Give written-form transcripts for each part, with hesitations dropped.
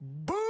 Boom!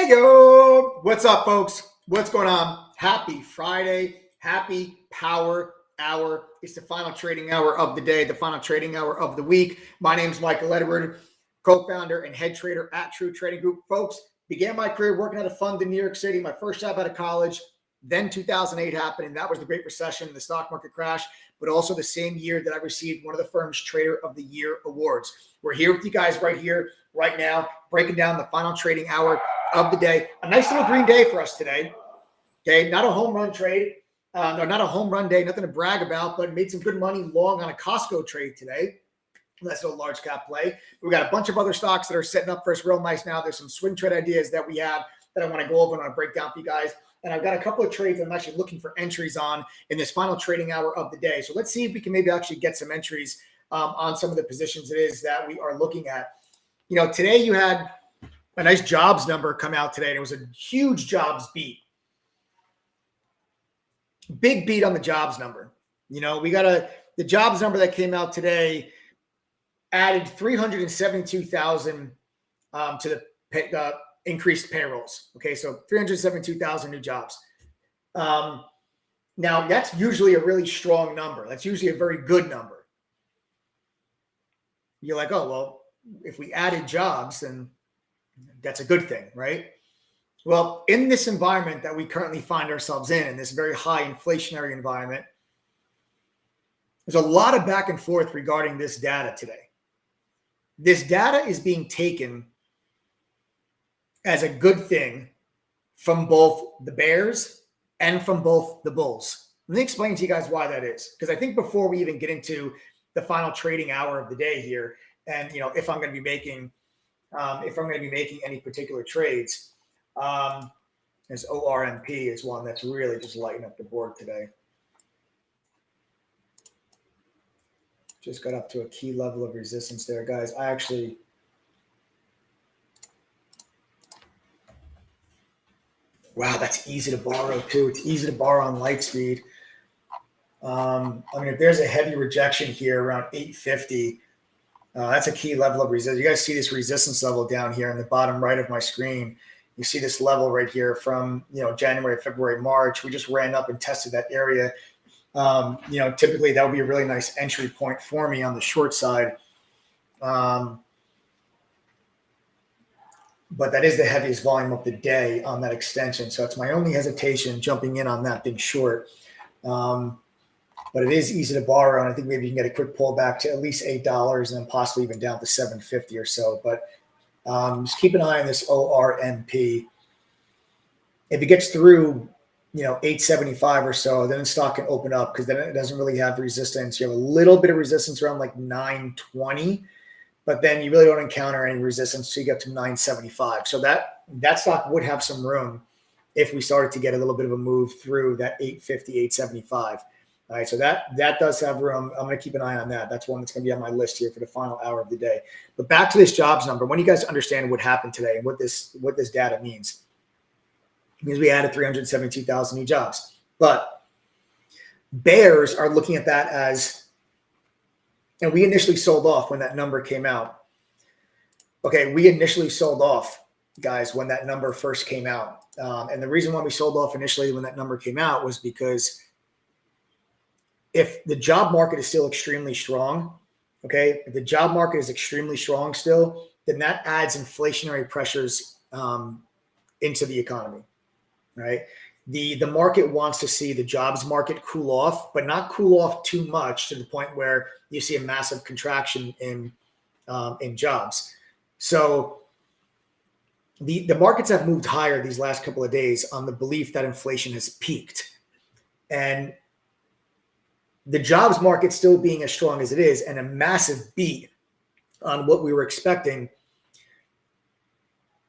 Hey, yo, what's up, folks? What's going on? Happy Friday. Happy Power Hour. It's the final trading hour of the day, the final trading hour of the week. My name is Michael Edward, co-founder and head trader at True Trading Group. Folks, began my career working at a fund in New York City, my first job out of college. Then 2008 happened, and that was the Great Recession and the stock market crash, but also the same year that I received one of the firm's Trader of the Year awards. We're here with you guys right here, right now, breaking down the final trading hour of the day. A nice little green day for us today. Okay, not a home run trade, not a home run day, nothing to brag about, but made some good money long on a Costco trade today. That's a large cap play. We've got a bunch of other stocks that are setting up for us real nice now. There's some swing trade ideas that we have that I want to go over and I want to break down for you guys. And I've got a couple of trades I'm actually looking for entries on in this final trading hour of the day. So let's see if we can maybe actually get some entries on some of the positions it is that we are looking at. You know, today you had a nice jobs number come out today, and it was a huge jobs beat. Big beat on the jobs number. You know, we got the jobs number that came out today added 372,000 to the increased payrolls. Okay, so 372,000 new jobs. Now, that's usually a really strong number. That's usually a very good number. You're like, oh, well, if we added jobs, then that's a good thing, right? Well, in this environment that we currently find ourselves in this very high inflationary environment, there's a lot of back and forth regarding this data today. This data is being taken as a good thing from both the bears and from both the bulls. Let me explain to you guys why that is, because I think before we even get into the final trading hour of the day here, and you know, if I'm going to be making any particular trades, this ORMP is one that's really just lighting up the board today. Just got up to a key level of resistance there, guys. Wow, that's easy to borrow too. It's easy to borrow on Lightspeed. I mean, if there's a heavy rejection here around 850, that's a key level of resistance. You guys see this resistance level down here in the bottom right of my screen. You see this level right here from, you know, January, February, March. We just ran up and tested that area. You know, typically that would be a really nice entry point for me on the short side. But that is the heaviest volume of the day on that extension. So it's my only hesitation jumping in on that being short. But it is easy to borrow. And I think maybe you can get a quick pullback to at least $8 and then possibly even down to $7.50 or so. But just keep an eye on this ORMP. If it gets through, you know, 875 or so, then the stock can open up because then it doesn't really have resistance. You have a little bit of resistance around like 920, but then you really don't encounter any resistance till you get to 975. So that stock would have some room if we started to get a little bit of a move through that 850, 875. All right, so that does have room. I'm going to keep an eye on that. That's one that's going to be on my list here for the final hour of the day. But back to this jobs number. When you guys understand what happened today and what this data means, it means we added 372,000 new jobs. But bears are looking at that as, and we initially sold off when that number came out. Okay, we initially sold off, guys, when that number first came out. And the reason why we sold off initially when that number came out was because if the job market is still extremely strong, okay, if the job market is extremely strong still, then that adds inflationary pressures into the economy, right? The market wants to see the jobs market cool off, but not cool off too much to the point where you see a massive contraction in jobs. So the markets have moved higher these last couple of days on the belief that inflation has peaked. And the jobs market still being as strong as it is and a massive beat on what we were expecting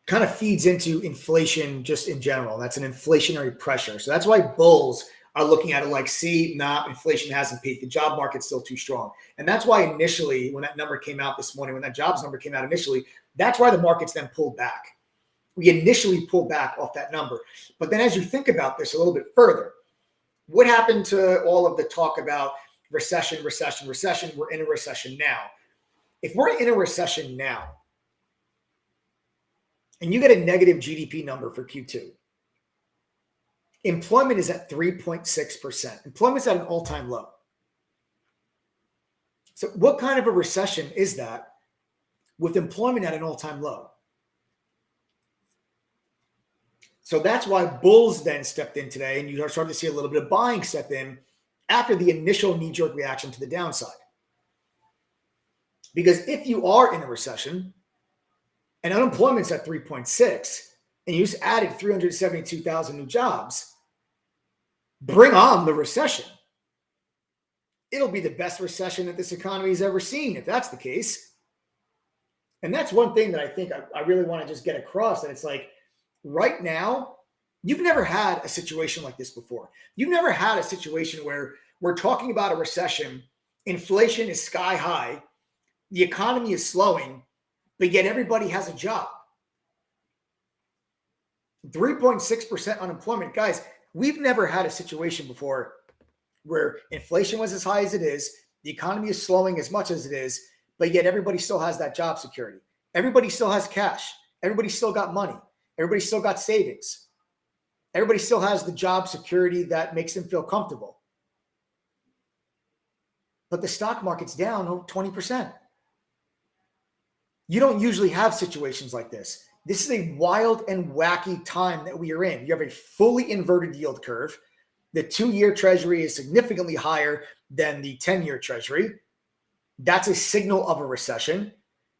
kind of feeds into inflation just in general. That's an inflationary pressure. So that's why bulls are looking at it like, see, inflation hasn't peaked. The job market's still too strong. And that's why initially when that number came out this morning, when that jobs number came out initially, that's why the markets then pulled back. We initially pulled back off that number. But then as you think about this a little bit further, what happened to all of the talk about recession? We're in a recession now. If we're in a recession now, and you get a negative GDP number for Q2. Employment is at 3.6%. Employment's at an all-time low. So what kind of a recession is that with employment at an all-time low? So that's why bulls then stepped in today, and you are starting to see a little bit of buying step in after the initial knee-jerk reaction to the downside. Because if you are in a recession and unemployment's at 3.6 and you just added 372,000 new jobs, bring on the recession. It'll be the best recession that this economy has ever seen if that's the case. And that's one thing that I think I really want to just get across, that it's like right now, you've never had a situation like this before. You've never had a situation where we're talking about a recession, inflation is sky high, the economy is slowing, but yet everybody has a job. 3.6% unemployment. Guys, we've never had a situation before where inflation was as high as it is, the economy is slowing as much as it is, but yet everybody still has that job security. Everybody still has cash. Everybody still got money. Everybody still got savings. Everybody still has the job security that makes them feel comfortable. But the stock market's down 20%. You don't usually have situations like this. This is a wild and wacky time that we are in. You have a fully inverted yield curve. The 2-year treasury is significantly higher than the 10-year treasury. That's a signal of a recession.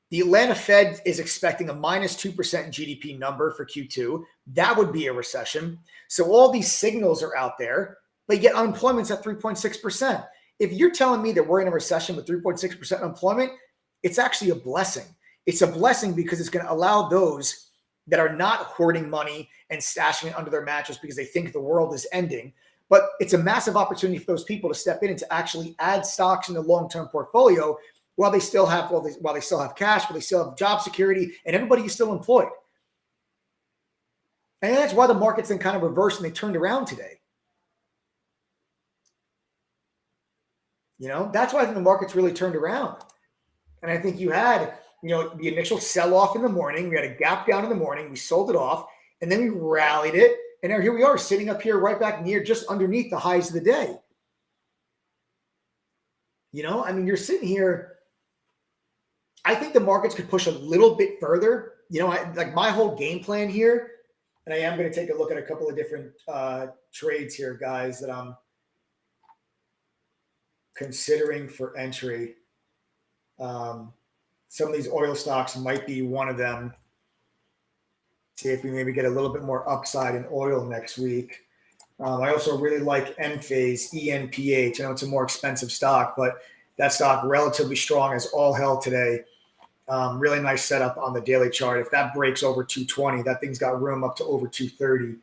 The Atlanta Fed is expecting a minus 2% GDP number for Q2. That would be a recession. So all these signals are out there, but yet unemployment's at 3.6%. If you're telling me that we're in a recession with 3.6% unemployment, it's actually a blessing. It's a blessing because it's going to allow those that are not hoarding money and stashing it under their mattress because they think the world is ending. But it's a massive opportunity for those people to step in and to actually add stocks in the long-term portfolio while they still have cash, while they still have job security, and everybody is still employed. And that's why the markets then kind of reversed and they turned around today. That's why I think the markets really turned around. And I think you had, the initial sell-off in the morning. We had a gap down in the morning. We sold it off, and then we rallied it. And now here we are sitting up here right back near just underneath the highs of the day. You're sitting here. I think the markets could push a little bit further. Like my whole game plan here, and I am going to take a look at a couple of different trades here, guys, that I'm considering for entry. Some of these oil stocks might be one of them. See if we maybe get a little bit more upside in oil next week. I also really like Enphase, ENPH. I know it's a more expensive stock, but that stock relatively strong as all hell today. Really nice setup on the daily chart. If that breaks over 220, that thing's got room up to over 230.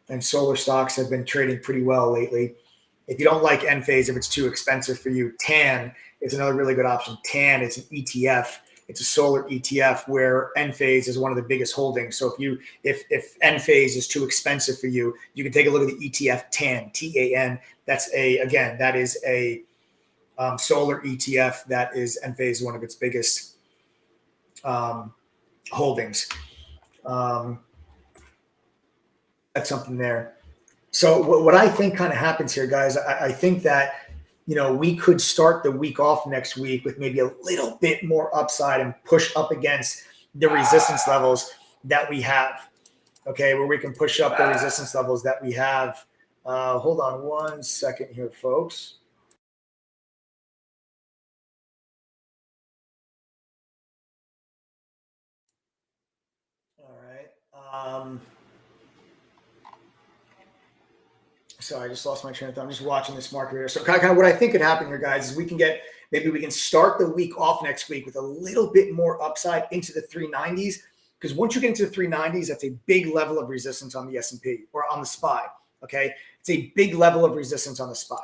And solar stocks have been trading pretty well lately. If you don't like Enphase, if it's too expensive for you, TAN is another really good option. TAN is an ETF. It's a solar ETF where Enphase is one of the biggest holdings. So if Enphase is too expensive for you, you can take a look at the ETF TAN, TAN. That is a solar ETF. That is Enphase, one of its biggest holdings. That's something there. So what I think kind of happens here, guys, I think that, we could start the week off next week with maybe a little bit more upside and push up against the resistance levels that we have, okay, where we can push up the resistance levels that we have. Hold on one second here, folks. All right. So I just lost my train of thought. I'm just watching this market here. So kind of what I think could happen here, guys, is we can start the week off next week with a little bit more upside into the 390s. Because once you get into the 390s, that's a big level of resistance on the S&P or on the SPY. Okay, it's a big level of resistance on the SPY.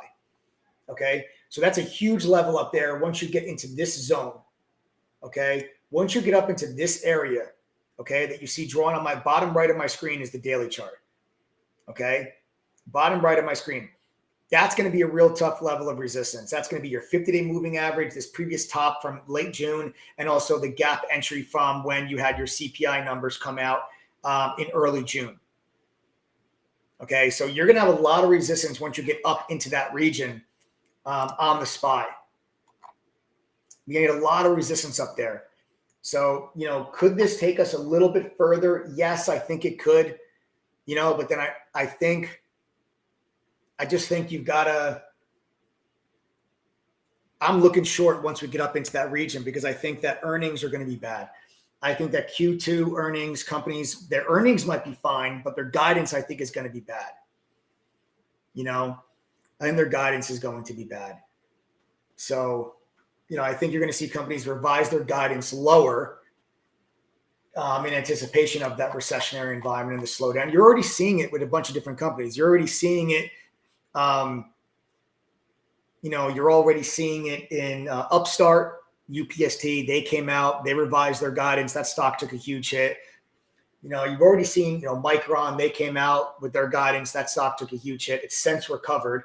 Okay, so that's a huge level up there. Once you get into this zone, okay, once you get up into this area, okay, that you see drawn on my bottom right of my screen is the daily chart. Okay. Bottom right of my screen. That's going to be a real tough level of resistance. That's going to be your 50-day moving average, this previous top from late June, and also the gap entry from when you had your CPI numbers come out in early June. Okay, so you're going to have a lot of resistance once you get up into that region on the SPY. You get a lot of resistance up there. So, could this take us a little bit further? Yes, I think it could, but then I just think you've got to, I'm looking short once we get up into that region because I think that earnings are going to be bad. I think that Q2 earnings companies, their earnings might be fine, but their guidance I think is going to be bad. I think their guidance is going to be bad. So, I think you're going to see companies revise their guidance lower in anticipation of that recessionary environment and the slowdown. You're already seeing it with a bunch of different companies. You're already seeing it. You're already seeing it in Upstart, UPST. They came out, they revised their guidance. That stock took a huge hit. You've already seen, Micron, they came out with their guidance. That stock took a huge hit. It's since recovered,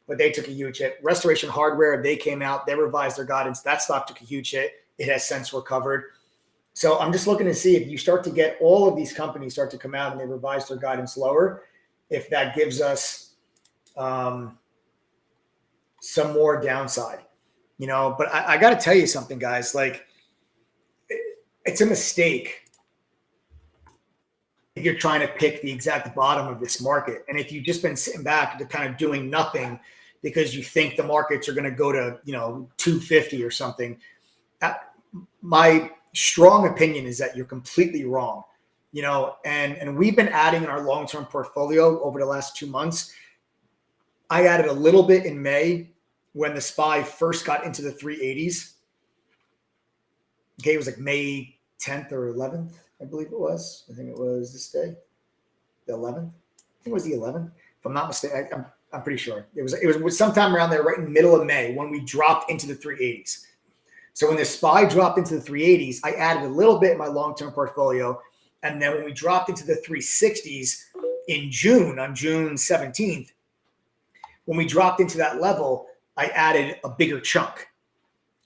but they took a huge hit. Restoration Hardware, they came out, they revised their guidance. That stock took a huge hit. It has since recovered. So I'm just looking to see if you start to get all of these companies start to come out and they revise their guidance lower, if that gives us some more downside, but I got to tell you something, guys, like it's a mistake if you're trying to pick the exact bottom of this market. And if you've just been sitting back to kind of doing nothing because you think the markets are going to go to, 250 or something, my strong opinion is that you're completely wrong, and we've been adding in our long-term portfolio over the last 2 months. I added a little bit in May when the SPY first got into the 380s. Okay, it was like May 10th or 11th, I believe it was. I think it was this day, the 11th. I think it was the 11th, if I'm not mistaken. I'm pretty sure it was sometime around there, right in the middle of May, when we dropped into the 380s. So when the SPY dropped into the 380s, I added a little bit in my long-term portfolio, and then when we dropped into the 360s in June, on June 17th, when we dropped into that level, I added a bigger chunk.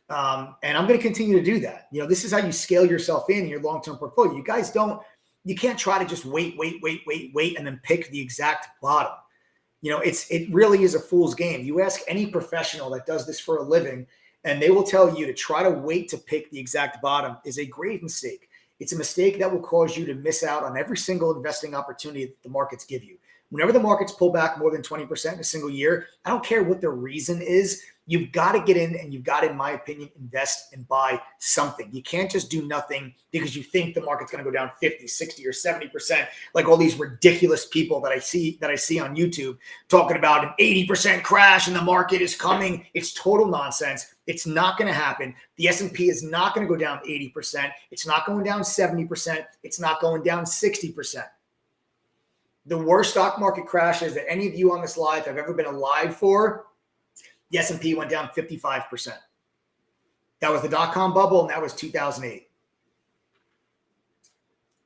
And I'm going to continue to do that. This is how you scale yourself in your long-term portfolio. You can't try to just wait, and then pick the exact bottom. It really is a fool's game. You ask any professional that does this for a living, and they will tell you to try to wait to pick the exact bottom is a grave mistake. It's a mistake that will cause you to miss out on every single investing opportunity that the markets give you. Whenever the markets pull back more than 20% in a single year, I don't care what the reason is, you've got to get in and you've got to, in my opinion, invest and buy something. You can't just do nothing because you think the market's going to go down 50, 60, or 70%, like all these ridiculous people that I see on YouTube talking about an 80% crash and the market is coming. It's total nonsense. It's not going to happen. The S&P is not going to go down 80%. It's not going down 70%. It's not going down 60%. The worst stock market crashes that any of you on this live have ever been alive for, the S&P went down 55%. That was the dot-com bubble, and that was 2008.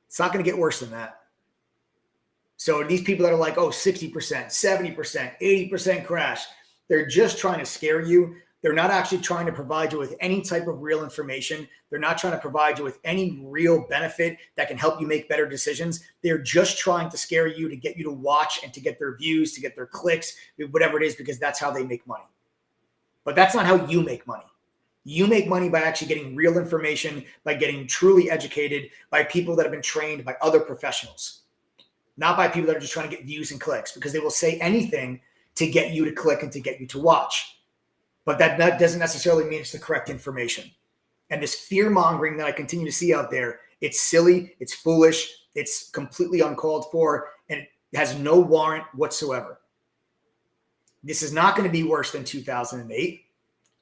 It's not going to get worse than that. So these people that are like, 60%, 70%, 80% crash, they're just trying to scare you. They're not actually trying to provide you with any type of real information. They're not trying to provide you with any real benefit that can help you make better decisions. They're just trying to scare you to get you to watch and to get their views, to get their clicks, whatever it is, because that's how they make money. But that's not how you make money. You make money by actually getting real information, by getting truly educated, by people that have been trained by other professionals, not by people that are just trying to get views and clicks, because they will say anything to get you to click and to get you to watch. But that doesn't necessarily mean it's the correct information. And this fear mongering that I continue to see out there, it's silly, it's foolish, it's completely uncalled for, and it has no warrant whatsoever. This is not going to be worse than 2008.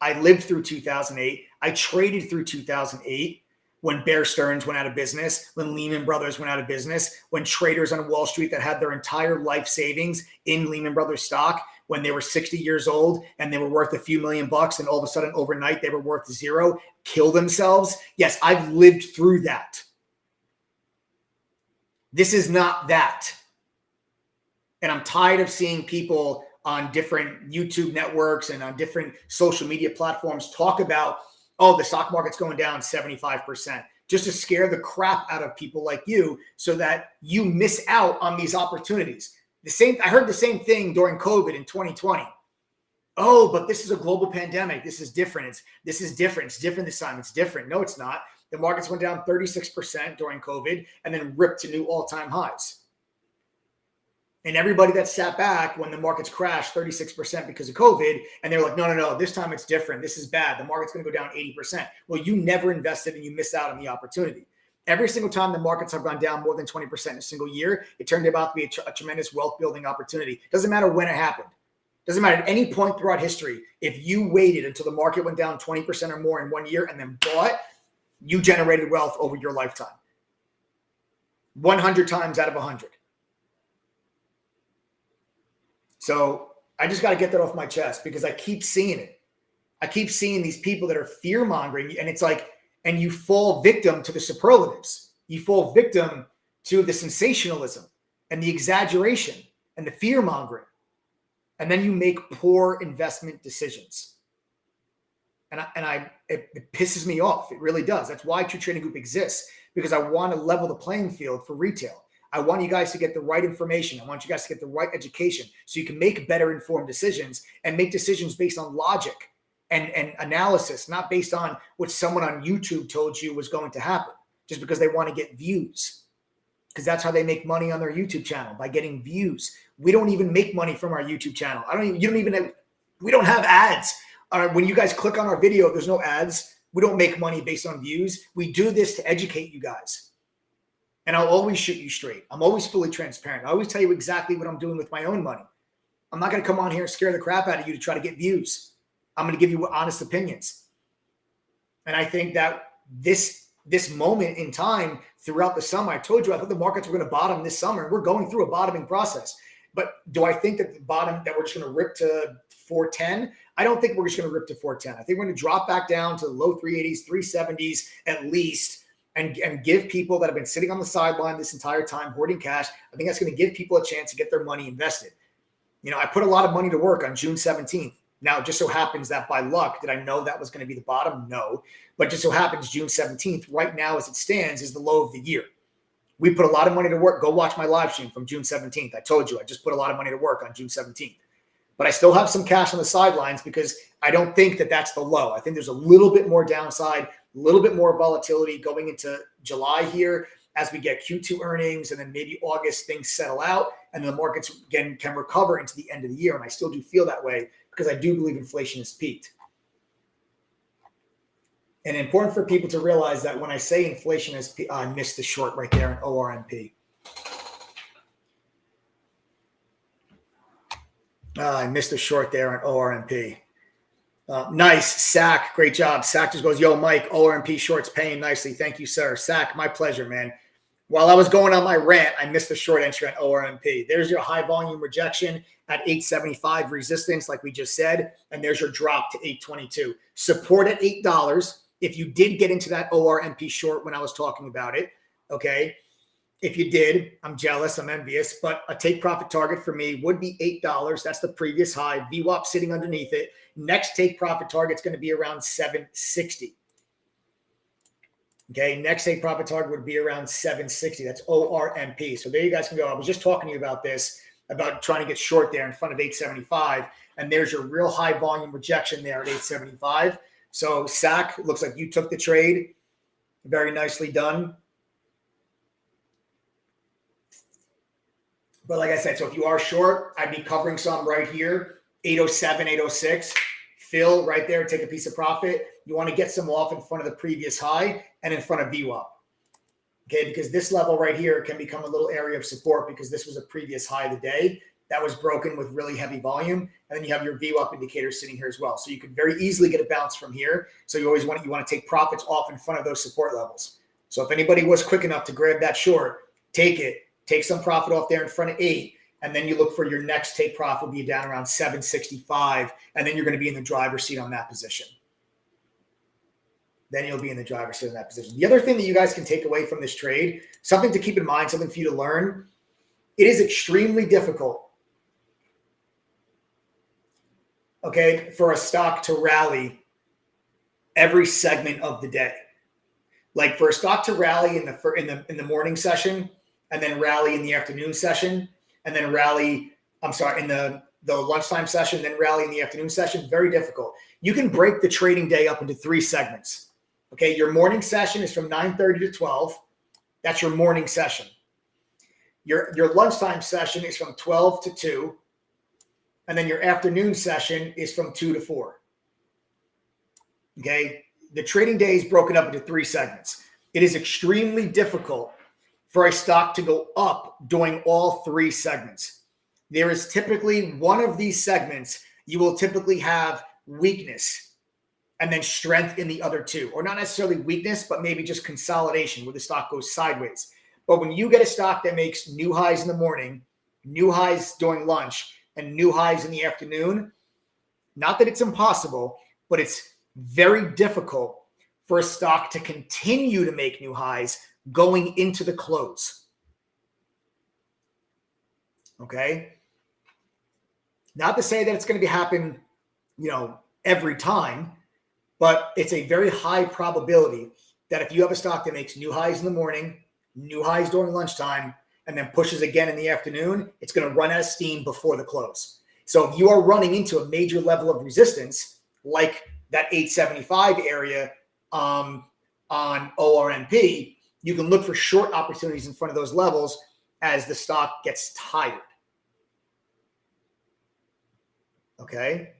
I lived through 2008. I traded through 2008 when Bear Stearns went out of business, when Lehman Brothers went out of business, when traders on Wall Street that had their entire life savings in Lehman Brothers stock, when they were 60 years old and they were worth a few $1,000,000 and all of a sudden overnight they were worth zero, kill themselves. Yes, I've lived through that. This is not that. And I'm tired of seeing people on different YouTube networks and on different social media platforms talk about, oh, the stock market's going down 75%, just to scare the crap out of people like you so that you miss out on these opportunities. I heard the same thing during COVID in 2020. Oh, but this is a global pandemic. This is different. This is different. It's different this time. It's different. No, it's not. The markets went down 36% during COVID and then ripped to new all-time highs. And everybody that sat back when the markets crashed 36% because of COVID, and they're like, no, this time it's different. This is bad. The market's going to go down 80%. Well, you never invested and you missed out on the opportunity. Every single time the markets have gone down more than 20% in a single year, it turned out to be a tremendous wealth building opportunity. Doesn't matter when it happened. Doesn't matter at any point throughout history. If you waited until the market went down 20% or more in 1 year and then bought, you generated wealth over your lifetime. 100 times out of 100. So I just got to get that off my chest because I keep seeing it. I keep seeing these people that are fear mongering, and it's like, and you fall victim to the superlatives. You fall victim to the sensationalism and the exaggeration and the fear mongering. And then you make poor investment decisions. And it pisses me off. It really does. That's why True Trading Group exists, because I want to level the playing field for retail. I want you guys to get the right information. I want you guys to get the right education so you can make better informed decisions and make decisions based on logic and analysis, not based on what someone on YouTube told you was going to happen just because they want to get views. Because that's how they make money on their YouTube channel, by getting views. We don't even make money from our YouTube channel. We don't have ads. When you guys click on our video, there's no ads. We don't make money based on views. We do this to educate you guys. And I'll always shoot you straight. I'm always fully transparent. I always tell you exactly what I'm doing with my own money. I'm not going to come on here and scare the crap out of you to try to get views. I'm going to give you honest opinions. And I think that this moment in time throughout the summer, I told you I thought the markets were going to bottom this summer. We're going through a bottoming process. But do I think that the bottom, that we're just going to rip to 410? I don't think we're just going to rip to 410. I think we're going to drop back down to the low 380s, 370s at least, and give people that have been sitting on the sideline this entire time hoarding cash. I think that's going to give people a chance to get their money invested. I put a lot of money to work on June 17th. Now, it just so happens that by luck, did I know that was going to be the bottom? No. But just so happens June 17th, right now as it stands, is the low of the year. We put a lot of money to work. Go watch my live stream from June 17th. I told you, I just put a lot of money to work on June 17th. But I still have some cash on the sidelines because I don't think that that's the low. I think there's a little bit more downside, a little bit more volatility going into July here as we get Q2 earnings, and then maybe August things settle out and the markets again can recover into the end of the year. And I still do feel that way because I do believe inflation has peaked. And important for people to realize that when I say inflation has peaked, I missed the short right there in ORMP. I missed a short there on ORMP. Nice. Sack. Great job. Sack just goes, yo, Mike, ORMP shorts paying nicely. Thank you, sir. Sack, my pleasure, man. While I was going on my rant, I missed the short entry on ORMP. There's your high volume rejection at 875 resistance, like we just said. And there's your drop to 822. Support at $8. If you did get into that ORMP short when I was talking about it, okay. If you did, I'm jealous, I'm envious, but a take profit target for me would be $8. That's the previous high. VWAP sitting underneath it. Next take profit target is going to be around 760. Okay, next take profit target would be around 760. That's ORMP. So there you guys can go. I was just talking to you about this, about trying to get short there in front of 875. And there's your real high volume rejection there at 875. So SAC, looks like you took the trade. Very nicely done. But like I said, so if you are short, I'd be covering some right here, 807, 806. Fill right there, take a piece of profit. You want to get some off in front of the previous high and in front of VWAP. Okay, because this level right here can become a little area of support because this was a previous high of the day that was broken with really heavy volume. And then you have your VWAP indicator sitting here as well. So you could very easily get a bounce from here. So you always want to take profits off in front of those support levels. So if anybody was quick enough to grab that short, take it. Take some profit off there in front of 8, and then you look for your next take profit will be down around 765, and then you're going to be in the driver's seat on that position. Then you'll be in the driver's seat on that position. The other thing that you guys can take away from this trade, something to keep in mind, something for you to learn, it is extremely difficult okay, for a stock to rally every segment of the day. Like for a stock to rally in the morning session, and then rally in the afternoon session, and then rally, I'm sorry, in the lunchtime session, then rally in the afternoon session, very difficult. You can break the trading day up into 3 segments. Okay, your morning session is from 9:30 to 12. That's your morning session. Your lunchtime session is from 12 to 2. And then your afternoon session is from 2 to 4. Okay, the trading day is broken up into 3 segments. It is extremely difficult for a stock to go up during all 3 segments. There is typically one of these segments, you will typically have weakness and then strength in the other 2, or not necessarily weakness, but maybe just consolidation where the stock goes sideways. But when you get a stock that makes new highs in the morning, new highs during lunch, and new highs in the afternoon, not that it's impossible, but it's very difficult for a stock to continue to make new highs going into the close. Okay? Not to say that it's going to happen, every time, but it's a very high probability that if you have a stock that makes new highs in the morning, new highs during lunchtime, and then pushes again in the afternoon, it's going to run out of steam before the close. So if you are running into a major level of resistance, like that 875 area on ORNP, you can look for short opportunities in front of those levels as the stock gets tired. Okay.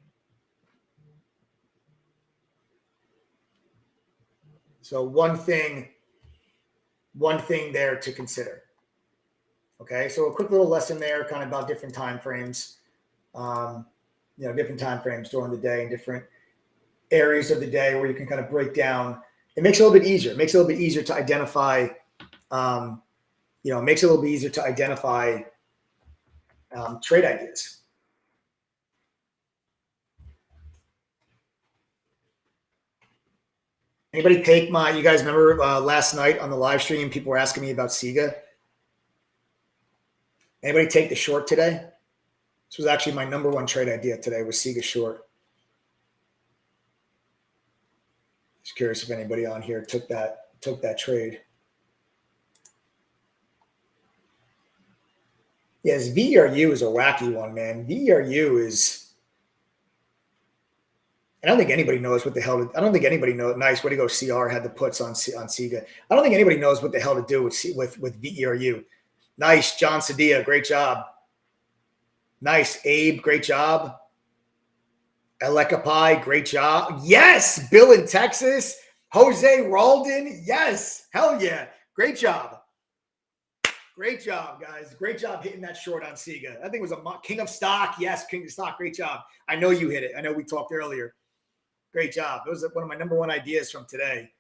So one thing there to consider. Okay, so a quick little lesson there, kind of about different time frames, different time frames during the day and different areas of the day where you can kind of break down. It makes it a little bit easier. It makes it a little bit easier to identify. It makes it a little bit easier to identify trade ideas. Anybody take you guys remember last night on the live stream, people were asking me about SIGA. Anybody take the short today? This was actually my number 1 trade idea today, was SIGA short. Just curious if anybody on here took that trade. Yes, VERU is a wacky one, man. VERU is, I don't think anybody knows what the hell. I don't think anybody knows. Nice way to go. CR had the puts on SIGA. I don't think anybody knows what the hell to do with VERU. Nice, John Sadia, great job. Nice, Abe, great job. Elekapai, great job. Yes, Bill in Texas. Jose Ralden, yes, hell yeah, great job. Great job, guys. Great job hitting that short on SIGA. I think it was a king of stock. Yes, king of stock. Great job. I know you hit it. I know we talked earlier. Great job. It was one of my number 1 ideas from today.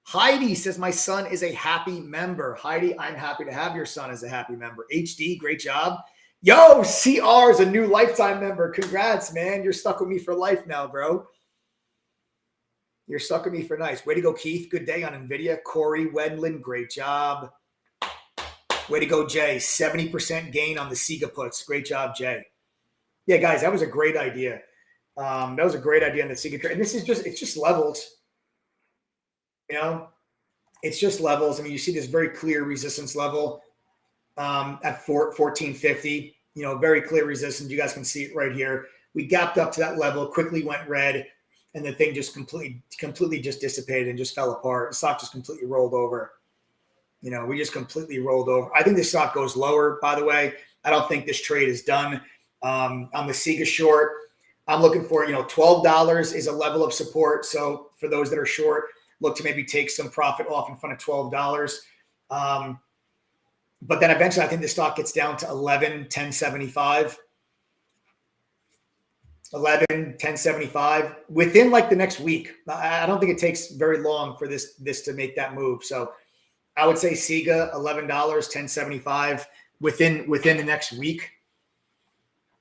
Heidi says, my son is a happy member. Heidi, I'm happy to have your son as a happy member. HD, great job. Yo, CR is a new lifetime member. Congrats, man. You're stuck with me for life now, bro. You're stuck with me for nice. Way to go, Keith. Good day on NVIDIA. Corey Wedlin, great job. Way to go, Jay. 70% gain on the SIGA puts. Great job, Jay. Yeah, guys, that was a great idea. That was a great idea on the SIGA trade. And it's just levels. It's just levels. I mean, you see this very clear resistance level at 1450. Very clear resistance. You guys can see it right here. We gapped up to that level, quickly went red, and the thing just completely just dissipated and just fell apart. The stock just completely rolled over. We just completely rolled over. I think this stock goes lower, by the way. I don't think this trade is done. On the SIGA short, I'm looking for, $12 is a level of support. So for those that are short, look to maybe take some profit off in front of $12. But then eventually I think the stock gets down to 10.75 within like the next week. I don't think it takes very long for this to make that move. So I would say SIGA, $11, 10.75 within the next week.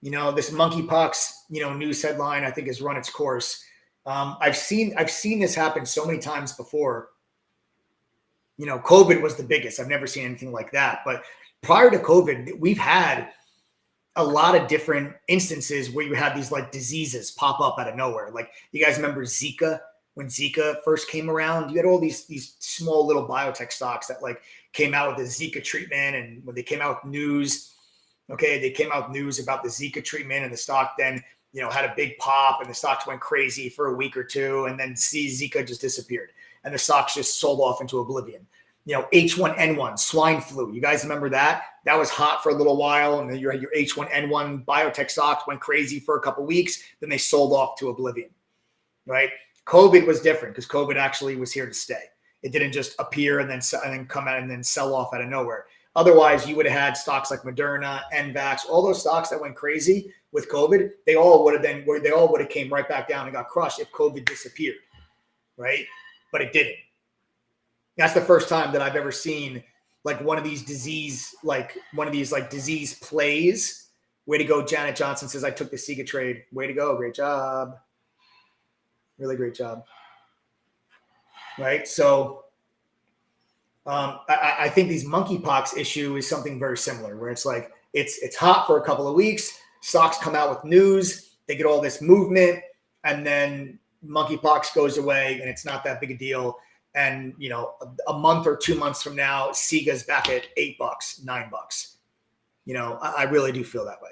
This monkeypox, news headline, I think has run its course. I've seen this happen so many times before. COVID was the biggest. I've never seen anything like that. But prior to COVID, we've had a lot of different instances where you had these like diseases pop up out of nowhere. Like you guys remember Zika, when Zika first came around, you had all these small little biotech stocks that like came out with the Zika treatment. And when they came out with news, okay, they came out with news about the Zika treatment, and the stock then, you know, had a big pop, and the stocks went crazy for a week or two, and then Zika just disappeared, and the stocks just sold off into oblivion. You know, H1N1, swine flu. You guys remember that? That was hot for a little while, and then you had your H1N1 biotech stocks went crazy for a couple of weeks, then they sold off to oblivion, right? COVID was different because COVID actually was here to stay. It didn't just appear and then come out and then sell off out of nowhere. Otherwise, you would have had stocks like Moderna, NVAX, all those stocks that went crazy with COVID. They all would have came right back down and got crushed if COVID disappeared, right? But it didn't. That's the first time that I've ever seen like one of these disease plays. Way to go, Janet Johnson says, I took the Zika trade. Way to go. Great job. Really great job. Right? So I think these monkeypox issue is something very similar, where it's like it's hot for a couple of weeks. Stocks come out with news. They get all this movement, and then monkeypox goes away, and it's not that big a deal. And, you know, a month or 2 months from now, Siga's back at $8, $9. You know, I really do feel that way.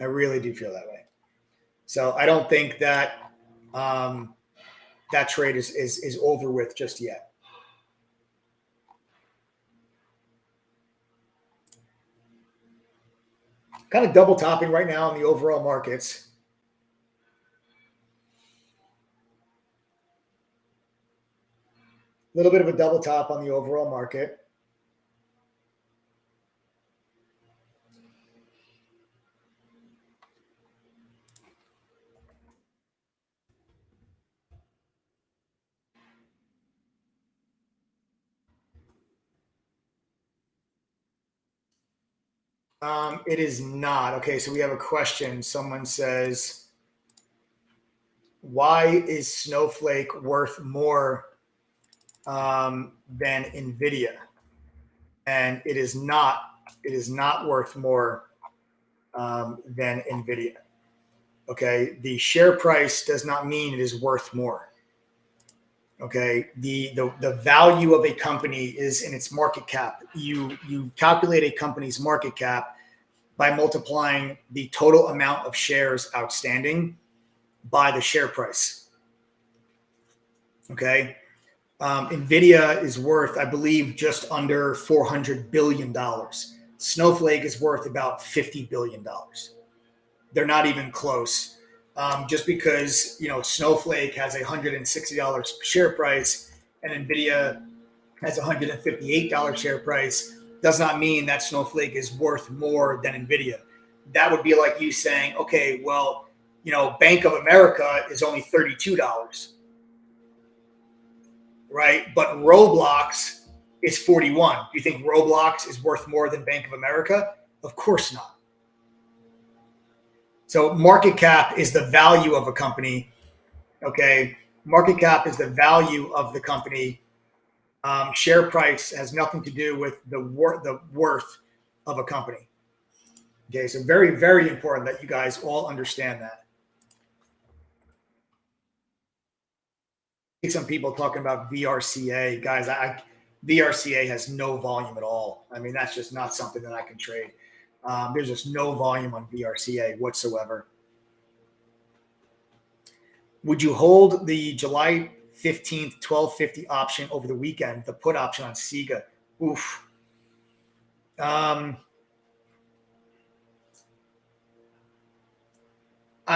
I really do feel that way. So I don't think that that trade is over with just yet. Kind of double topping right now in the overall markets. A little bit of a double top on the overall market. It is not. Okay, so we have a question. Someone says, why is Snowflake worth more than NVIDIA? And it is not worth more than NVIDIA. Okay, the share price does not mean it is worth more. Okay, the value of a company is in its market cap. You calculate a company's market cap by multiplying the total amount of shares outstanding by the share price. Okay, NVIDIA is worth, I believe, just under $400 billion. Snowflake is worth about $50 billion. They're not even close. Just because, you know, Snowflake has a $160 share price and NVIDIA has a $158 share price does not mean that Snowflake is worth more than NVIDIA. That would be like you saying, okay, well, you know, Bank of America is only $32, right? But Roblox is 41. Do you think Roblox is worth more than Bank of America? Of course not. So market cap is the value of a company. Okay, market cap is the value of the company. Share price has nothing to do with the worth of a company. Okay, so very, very important that you guys all understand that. Some people talking about VRCA. Guys, VRCA has no volume at all. I mean, that's just not something that I can trade. There's just no volume on VRCA whatsoever. Would you hold the July 15th, 1250 option over the weekend, the put option on Siga? Oof. I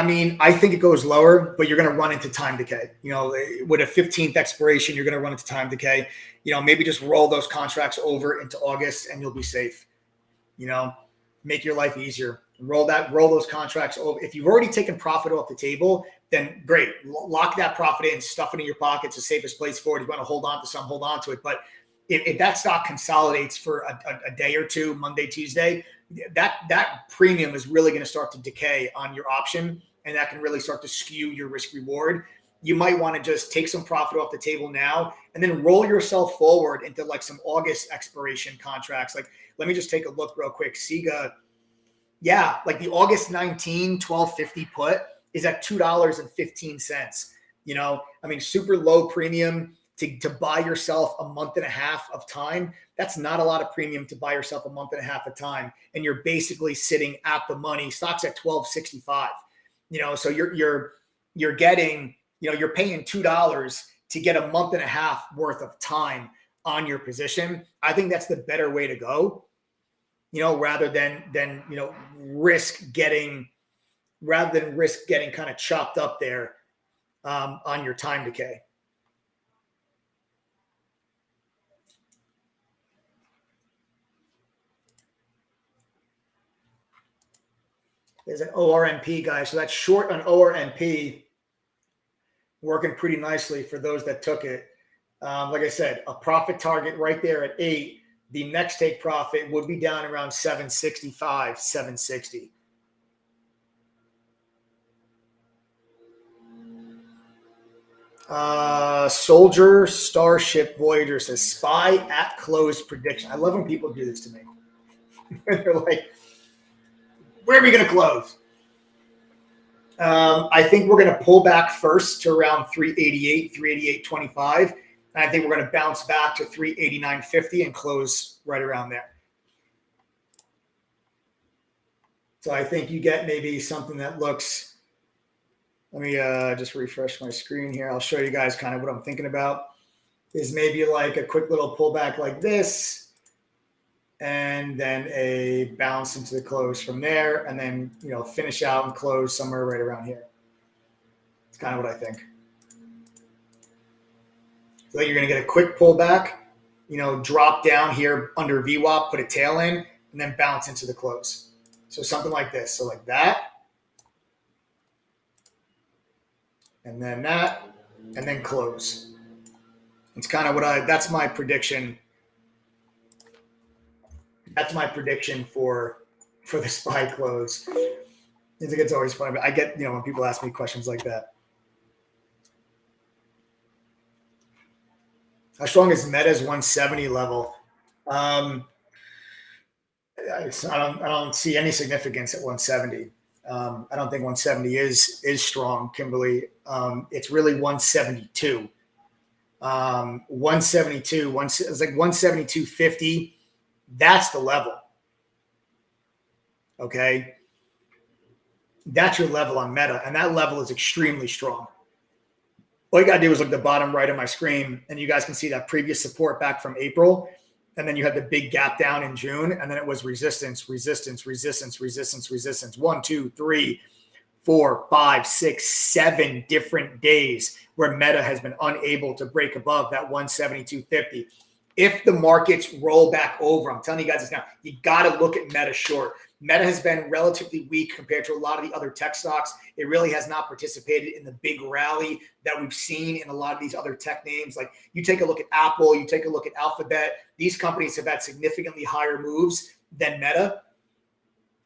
mean, I think it goes lower, but you're going to run into time decay. You know, with a 15th expiration, you're going to run into time decay. You know, maybe just roll those contracts over into August and you'll be safe. You know, make your life easier. Roll those contracts over. If you've already taken profit off the table, then great. Lock that profit in, stuff it in your pocket. It's the safest place for it. If you want to hold on to some, hold on to it. But if that stock consolidates for a day or two, Monday, Tuesday, that premium is really going to start to decay on your option, and that can really start to skew your risk reward. you might want to just take some profit off the table now and then roll yourself forward into like some August expiration contracts. Like, let me just take a look real quick. SIGA, yeah, like the August 19, 1250 put is at $2.15. You know, I mean, super low premium to buy yourself a month and a half of time. That's not a lot of premium to buy yourself a month and a half of time. And you're basically sitting at the money. Stock's at 1265. You know, so you're getting, you know, you're paying $2 to get a month and a half worth of time on your position. I think that's the better way to go, you know, rather than you know, risk getting kind of chopped up there on your time decay. There's an ORMP, guys. So that's short on ORMP, working pretty nicely for those that took it. Like I said, a profit target right there at 8. The next take profit would be down around 765, 760. Soldier Starship Voyager says SPY at close prediction. I love when people do this to me. They're like, where are we going to close? I think we're going to pull back first to around 388, 388.25. And I think we're going to bounce back to 389.50 and close right around there. So I think you get maybe something that looks, let me just refresh my screen here. I'll show you guys kind of what I'm thinking about. Is maybe like a quick little pullback like this, and then a bounce into the close from there, and then, you know, finish out and close somewhere right around here. It's kind of what I think. So you're going to get a quick pullback, you know, drop down here under VWAP, put a tail in, and then bounce into the close. So something like this. So like that, and then that, and then close. It's kind of what that's my prediction. That's my prediction for the SPY close. I think it's always fun, but I get, you know, when people ask me questions like that. How strong is Meta's 170 level? I don't see any significance at 170. I don't think 170 is strong, Kimberly. It's really 172. 172. It's like 172.50. That's the level. Okay. That's your level on Meta. And that level is extremely strong. All you got to do is look at the bottom right of my screen, and you guys can see that previous support back from April. And then you had the big gap down in June. And then it was resistance, resistance, resistance, resistance, resistance. 1, 2, 3, 4, 5, 6, 7 different days where Meta has been unable to break above that 172.50. If the markets roll back over, I'm telling you guys this now, you got to look at Meta short. Meta has been relatively weak compared to a lot of the other tech stocks. It really has not participated in the big rally that we've seen in a lot of these other tech names. Like, you take a look at Apple, you take a look at Alphabet. These companies have had significantly higher moves than Meta.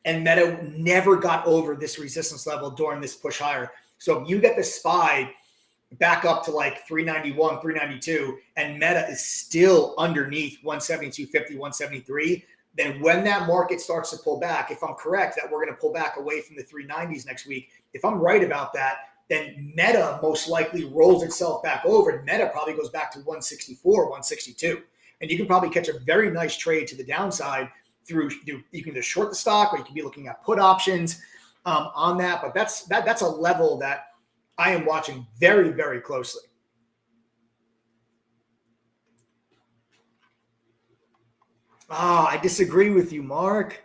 And Meta never got over this resistance level during this push higher. So if you get the SPY back up to like 391, 392, and Meta is still underneath 172.50, 173, then when that market starts to pull back, if I'm correct that we're going to pull back away from the 390s next week, if I'm right about that, then Meta most likely rolls itself back over, and Meta probably goes back to 164, 162. And you can probably catch a very nice trade to the downside through, you can just short the stock, or you can be looking at put options on that. But that's a level that I am watching very, very closely. I disagree with you, Mark.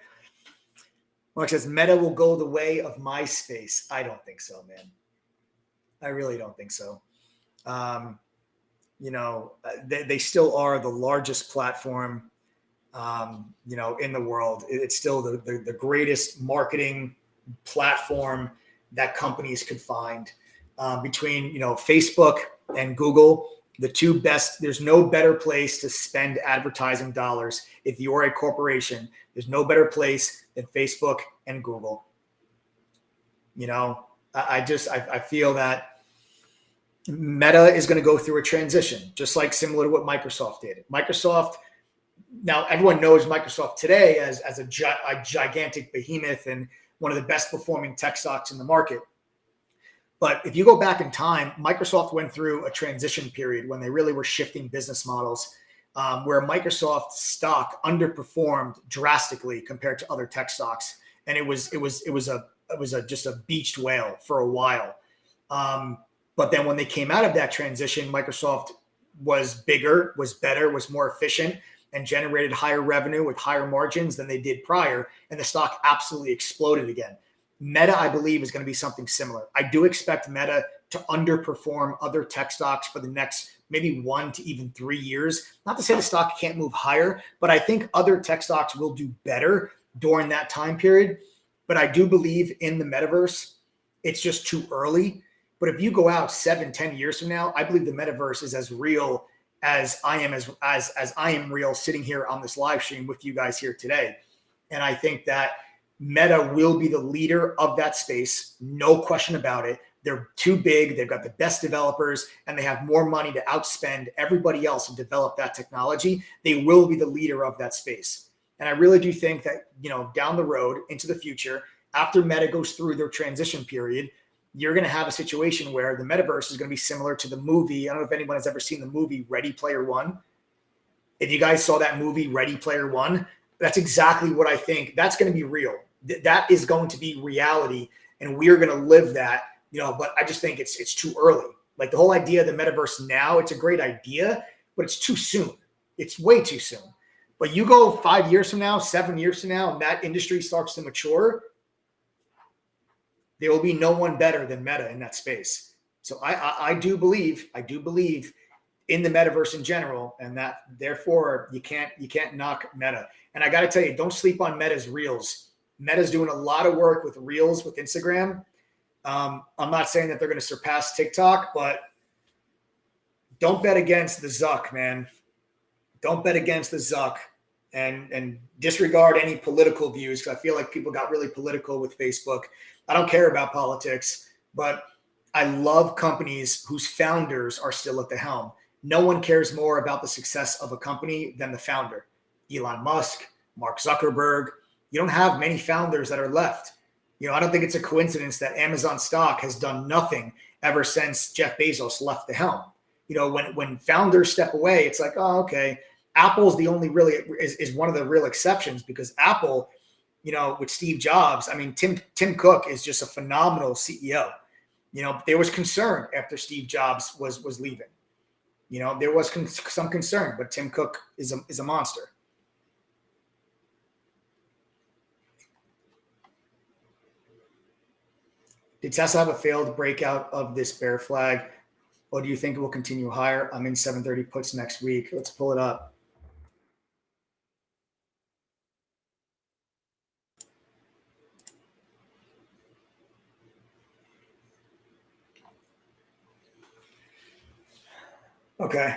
Mark says Meta will go the way of MySpace. I don't think so, man. I really don't think so. You know, they still are the largest platform, you know, in the world. It's still the greatest marketing platform that companies could find. Between, you know, Facebook and Google, the two best, there's no better place to spend advertising dollars. If you're a corporation, there's no better place than Facebook and Google. You know, I feel that Meta is going to go through a transition, just like similar to what Microsoft did. Microsoft, now everyone knows Microsoft today as a gigantic behemoth and one of the best performing tech stocks in the market. But if you go back in time, Microsoft went through a transition period when they really were shifting business models, where Microsoft stock underperformed drastically compared to other tech stocks, and it was just a beached whale for a while. But then when they came out of that transition, Microsoft was bigger, was better, was more efficient, and generated higher revenue with higher margins than they did prior, and the stock absolutely exploded again. Meta, I believe, is going to be something similar. I do expect Meta to underperform other tech stocks for the next maybe 1 to even 3 years. Not to say the stock can't move higher, but I think other tech stocks will do better during that time period. But I do believe in the metaverse. It's just too early. But if you go out 7, 10 years from now, I believe the metaverse is as real as I am as I am real sitting here on this live stream with you guys here today. And I think that Meta will be the leader of that space, no question about it. They're too big, they've got the best developers, and they have more money to outspend everybody else and develop that technology. They will be the leader of that space. And I really do think that, down the road into the future, after Meta goes through their transition period, you're going to have a situation where the metaverse is going to be similar to the movie. I don't know if anyone has ever seen the movie Ready Player One. If you guys saw that movie Ready Player One, that's exactly what I think. That's going to be real. That is going to be reality, and we're going to live that. But I just think it's too early. Like the whole idea of the metaverse now, it's a great idea, but it's too soon. It's way too soon. But you go 5 years from now, 7 years from now, and that industry starts to mature, there will be no one better than Meta in that space. So I do believe in the metaverse in general, and that therefore you can't knock Meta. And I got to tell you, don't sleep on Meta's Reels. Meta's doing a lot of work with Reels with Instagram. I'm not saying that they're going to surpass TikTok, but don't bet against the Zuck, man. Don't bet against the Zuck, and disregard any political views, because I feel like people got really political with Facebook. I don't care about politics, but I love companies whose founders are still at the helm. No one cares more about the success of a company than the founder. Elon Musk, Mark Zuckerberg. You don't have many founders that are left. I don't think it's a coincidence that Amazon stock has done nothing ever since Jeff Bezos left the helm. When founders step away, it's like, oh, okay. Apple's the only really is one of the real exceptions, because Apple, with Steve Jobs, I mean, Tim Cook is just a phenomenal CEO. There was concern after Steve Jobs was leaving. There was some concern, but Tim Cook is a monster. Did Tesla have a failed breakout of this bear flag, or do you think it will continue higher? I'm in 730 puts next week. Let's pull it up. Okay.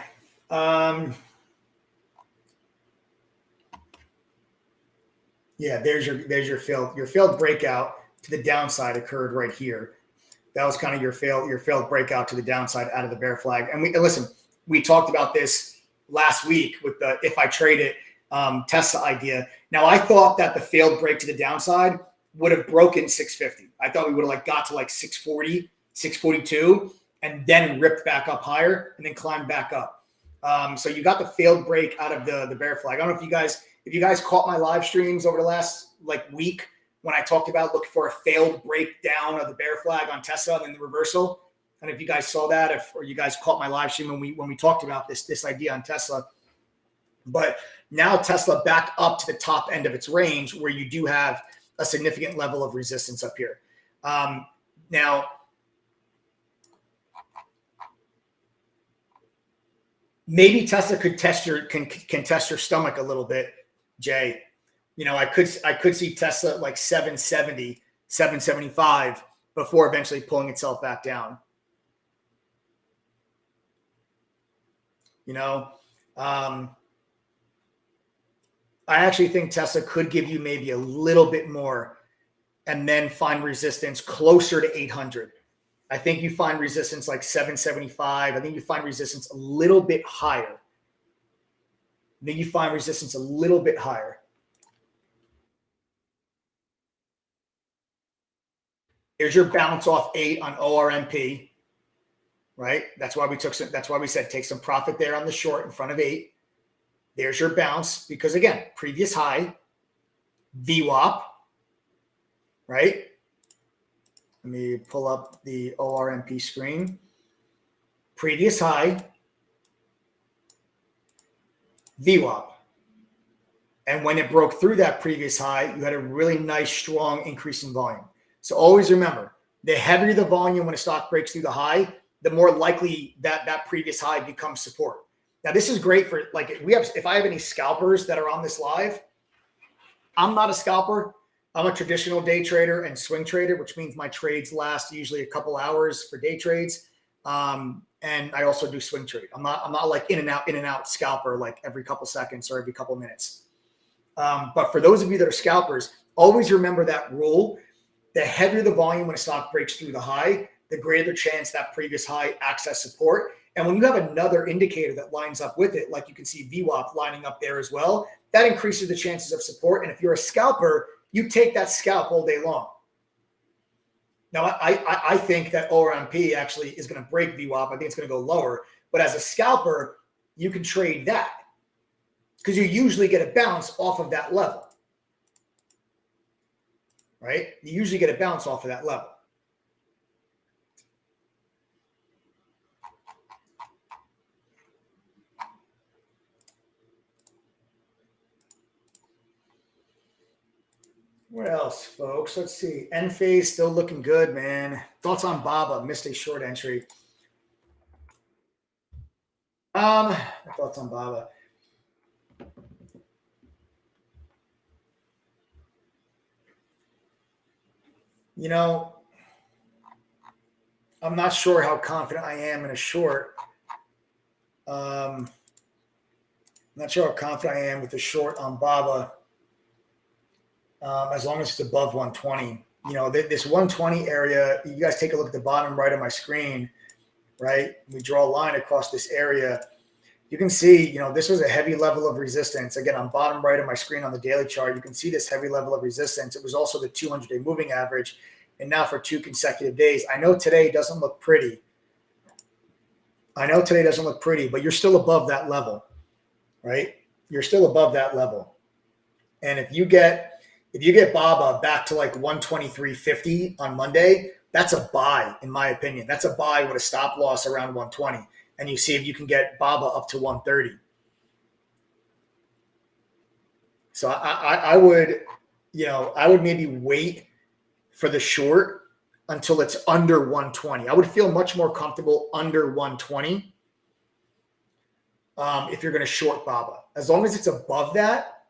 Yeah, there's your failed breakout to the downside occurred right here. That was kind of your failed breakout to the downside out of the bear flag. And we talked about this last week with the if I trade it Tesla idea. Now I thought that the failed break to the downside would have broken 650. I thought we would have got to 640, 642, and then ripped back up higher and then climbed back up. So you got the failed break out of the bear flag. I don't know if you guys caught my live streams over the last week when I talked about looking for a failed breakdown of the bear flag on Tesla and then the reversal. And if you guys saw that, or you guys caught my live stream when we talked about this idea on Tesla. But now Tesla back up to the top end of its range, where you do have a significant level of resistance up here. Now, maybe Tesla could can test your stomach a little bit, Jay. I could see Tesla 770, 775 before eventually pulling itself back down. I actually think Tesla could give you maybe a little bit more and then find resistance closer to 800. I think you find resistance like 775. I think you find resistance a little bit higher. I think you find resistance a little bit higher. Here's your bounce off 8 on ORMP, right? That's why we said take some profit there on the short in front of 8. There's your bounce because, again, previous high, VWAP, right? Let me pull up the ORMP screen. Previous high, VWAP. And when it broke through that previous high, you had a really nice, strong increase in volume. So always remember, the heavier the volume when a stock breaks through the high, the more likely that previous high becomes support. Now, this is great for, like, if I have any scalpers that are on this live, I'm not a scalper. I'm a traditional day trader and swing trader, which means my trades last usually a couple hours for day trades. And I also do swing trade. I'm not like in and out scalper, like every couple seconds or every couple minutes. But for those of you that are scalpers, always remember that rule. The heavier the volume when a stock breaks through the high, the greater the chance that previous high acts as support. And when you have another indicator that lines up with it, like you can see VWAP lining up there as well, that increases the chances of support. And if you're a scalper, you take that scalp all day long. Now, I think that ORMP actually is going to break VWAP. I think it's going to go lower. But as a scalper, you can trade that because you usually get a bounce off of that level. Right? You usually get a bounce off of that level. What else, folks? Let's see. Enphase still looking good, man. Thoughts on Baba? Missed a short entry. Thoughts on Baba? You know, I'm not sure how confident I am in a short. Not sure how confident I am with the short on Baba. As long as it's above 120. You know, this 120 area, you guys take a look at the bottom right of my screen, right? We draw a line across this area. You can see, you know, this was a heavy level of resistance. Again, on bottom right of my screen on the daily chart, you can see this heavy level of resistance. It was also the 200-day moving average. And now for 2 consecutive days. I know today doesn't look pretty. But you're still above that level, right? You're still above that level. And if you get Baba back to like 123.50 on Monday, that's a buy, in my opinion. That's a buy with a stop loss around 120. And you see if you can get Baba up to 130. So I would maybe wait for the short until it's under 120. I would feel much more comfortable under 120 if you're going to short Baba. As long as it's above that,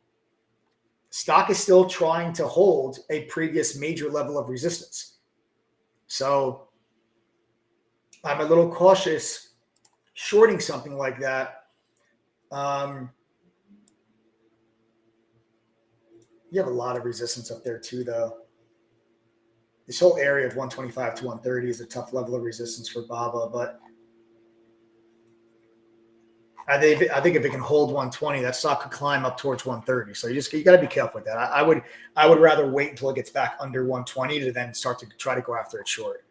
stock is still trying to hold a previous major level of resistance. So I'm a little cautious shorting something like that. You have a lot of resistance up there too, though. This whole area of 125 to 130 is a tough level of resistance for Baba, but I think if it can hold 120, that stock could climb up towards 130. So you got to be careful with that. I would rather wait until it gets back under 120 to then start to try to go after it short.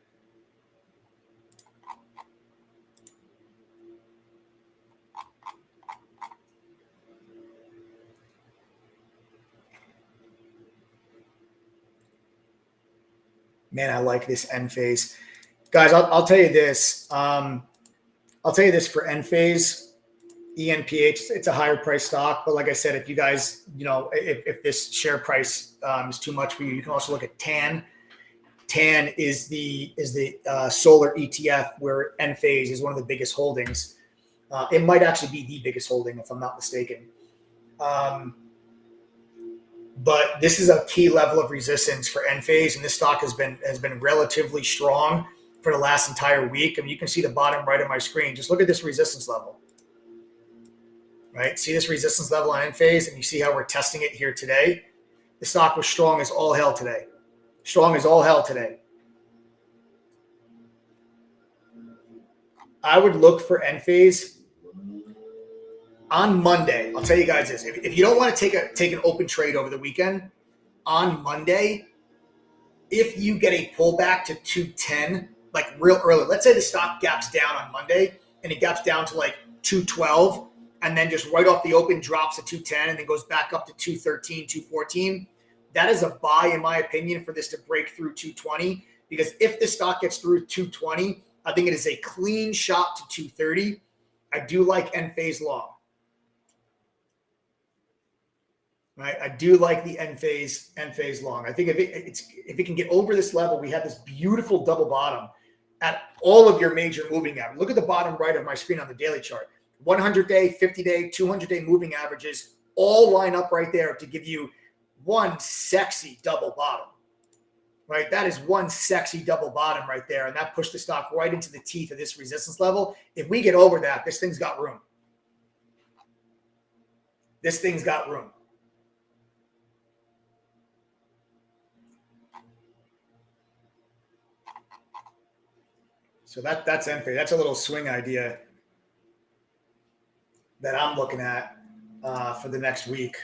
Man, I like this Enphase. Guys, I'll tell you this. I'll tell you this for Enphase, ENPH, it's a higher price stock. But like I said, if you guys, if this share price is too much for you, you can also look at TAN. TAN is the solar ETF where Enphase is one of the biggest holdings. It might actually be the biggest holding if I'm not mistaken. But this is a key level of resistance for Enphase, and this stock has been relatively strong for the last entire week. I mean, you can see the bottom right of my screen. Just look at this resistance level, right? See this resistance level on Enphase, and you see how we're testing it here today. The stock was strong as all hell today. Strong as all hell today. I would look for end phase on Monday. I'll tell you guys this: if you don't want to take an open trade over the weekend, on Monday, if you get a pullback to 210, like real early, let's say the stock gaps down on Monday and it gaps down to like 212, and then just right off the open drops to 210 and then goes back up to 213, 214. That is a buy, in my opinion, for this to break through 220. Because if the stock gets through 220, I think it is a clean shot to 230. I do like end phase long. Right, I do like the end phase long. I think if it can get over this level, we have this beautiful double bottom at all of your major moving averages. Look at the bottom right of my screen on the daily chart. 100-day, 50-day, 200-day moving averages all line up right there to give you one sexy double bottom. Right, that is one sexy double bottom right there, and that pushed the stock right into the teeth of this resistance level. If we get over that, this thing's got room. This thing's got room. So that's end phase. That's a little swing idea that I'm looking at for the next week.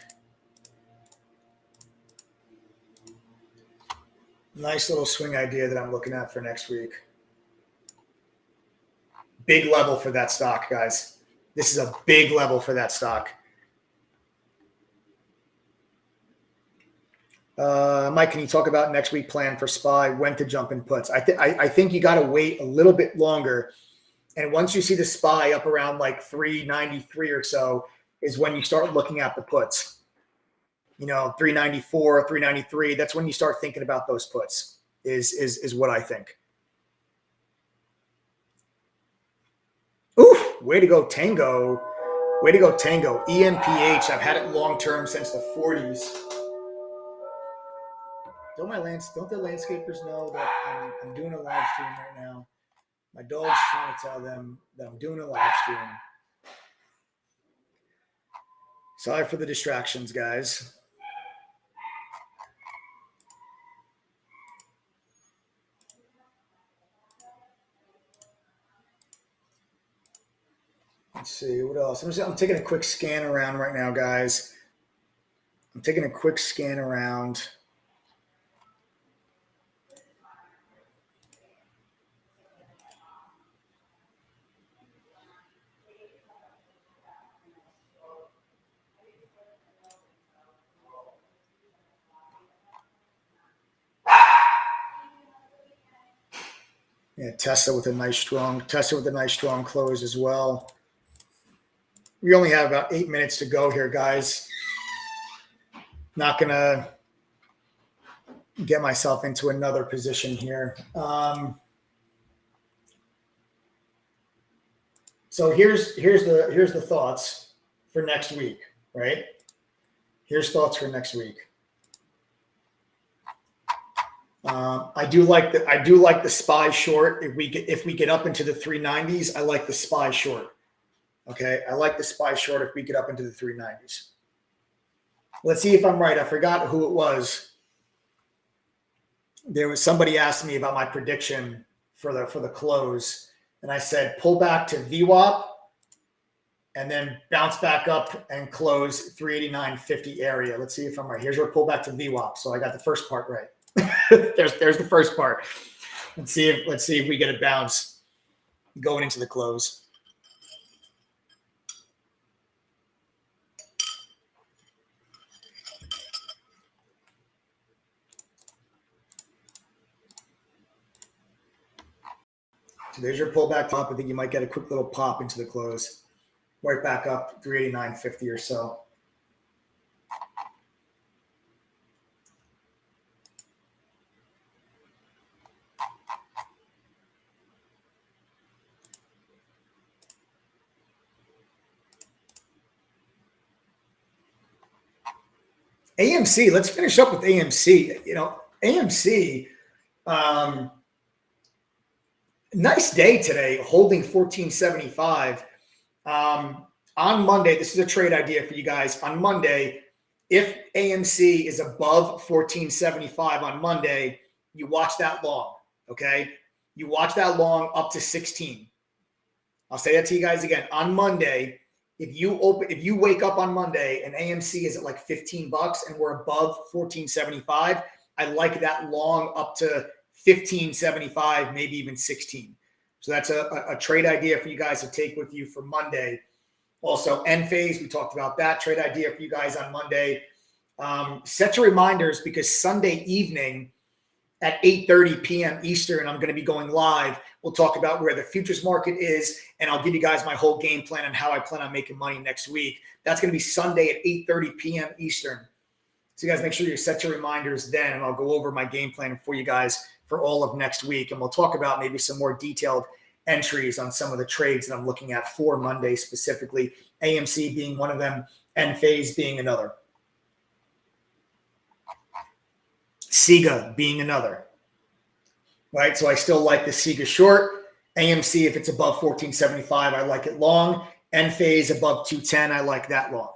Nice little swing idea that I'm looking at for next week. Big level for that stock, guys. This is a big level for that stock. Mike, can you talk about next week plan for SPY, when to jump in puts? I think you got to wait a little bit longer. And once you see the SPY up around like 393 or so is when you start looking at the puts. 394, 393, that's when you start thinking about those puts is what I think. Ooh, way to go, Tango. Way to go, Tango. EMPH, I've had it long-term since the 40s. Don't the landscapers know that I'm doing a live stream right now? My dog's trying to tell them that I'm doing a live stream. Sorry for the distractions, guys. Let's see, what else? I'm taking a quick scan around right now, guys. I'm taking a quick scan around. Yeah, Tesla with a nice strong close as well. We only have about 8 minutes to go here, guys. Not gonna get myself into another position here. So here's the thoughts for next week, right? Here's thoughts for next week. I do like the SPY short. If we get up into the 390s, I like the SPY short. Okay, I like the SPY short if we get up into the 390s. Let's see if I'm right. I forgot who it was. There was somebody asked me about my prediction for the close, and I said pull back to VWAP and then bounce back up and close 389.50 area. Let's see if I'm right. Here's your pullback to VWAP. So I got the first part right. there's the first part. Let's see if we get a bounce going into the close. So there's your pullback top. I think you might get a quick little pop into the close. Right back up 389.50 or so. AMC, let's finish up with AMC. AMC, nice day today, holding 1475. On Monday, this is a trade idea for you guys. On Monday, if AMC is above 1475 on Monday, you watch that long, okay? You watch that long up to 16. I'll say that to you guys again. On Monday, if you wake up on Monday and AMC is at like $15 and we're above 14.75, I like that long up to 15.75, maybe even 16. So that's a trade idea for you guys to take with you for Monday. Also, end phase, we talked about that trade idea for you guys on Monday. Set your reminders because Sunday evening at 8:30 p.m. Eastern, I'm going to be going live. We'll talk about where the futures market is, and I'll give you guys my whole game plan on how I plan on making money next week. That's going to be Sunday at 8:30 p.m. Eastern. So you guys make sure you set your reminders then, and I'll go over my game plan for you guys for all of next week. And we'll talk about maybe some more detailed entries on some of the trades that I'm looking at for Monday specifically, AMC being one of them, end phase being another. SIGA being another, right? So I still like the SIGA short. AMC, if it's above 14.75, I like it long. End phase above 210, I like that long.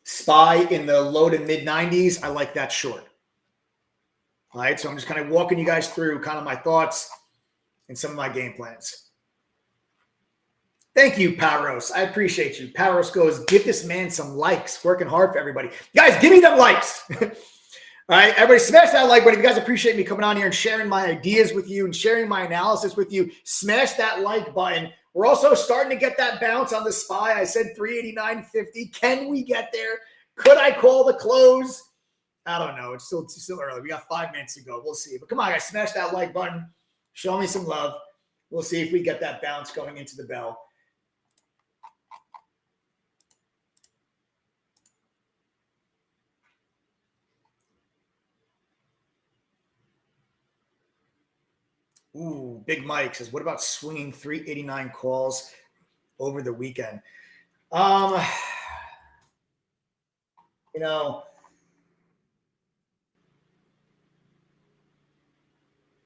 SPY in the low to mid 90s, I like that short. All right, so I'm just kind of walking you guys through kind of my thoughts and some of my game plans. Thank you, Paros. I appreciate you. Paros goes, give this man some likes. Working hard for everybody. Guys, give me them likes. All right, everybody smash that like button. If you guys appreciate me coming on here and sharing my ideas with you and sharing my analysis with you, smash that like button. We're also starting to get that bounce on the SPY. I said 389.50. Can we get there? Could I call the close? I don't know. It's still early. We got 5 minutes to go. We'll see. But come on, guys, smash that like button. Show me some love. We'll see if we get that bounce going into the bell. Ooh, Big Mike says, what about swinging 389 calls over the weekend? You know,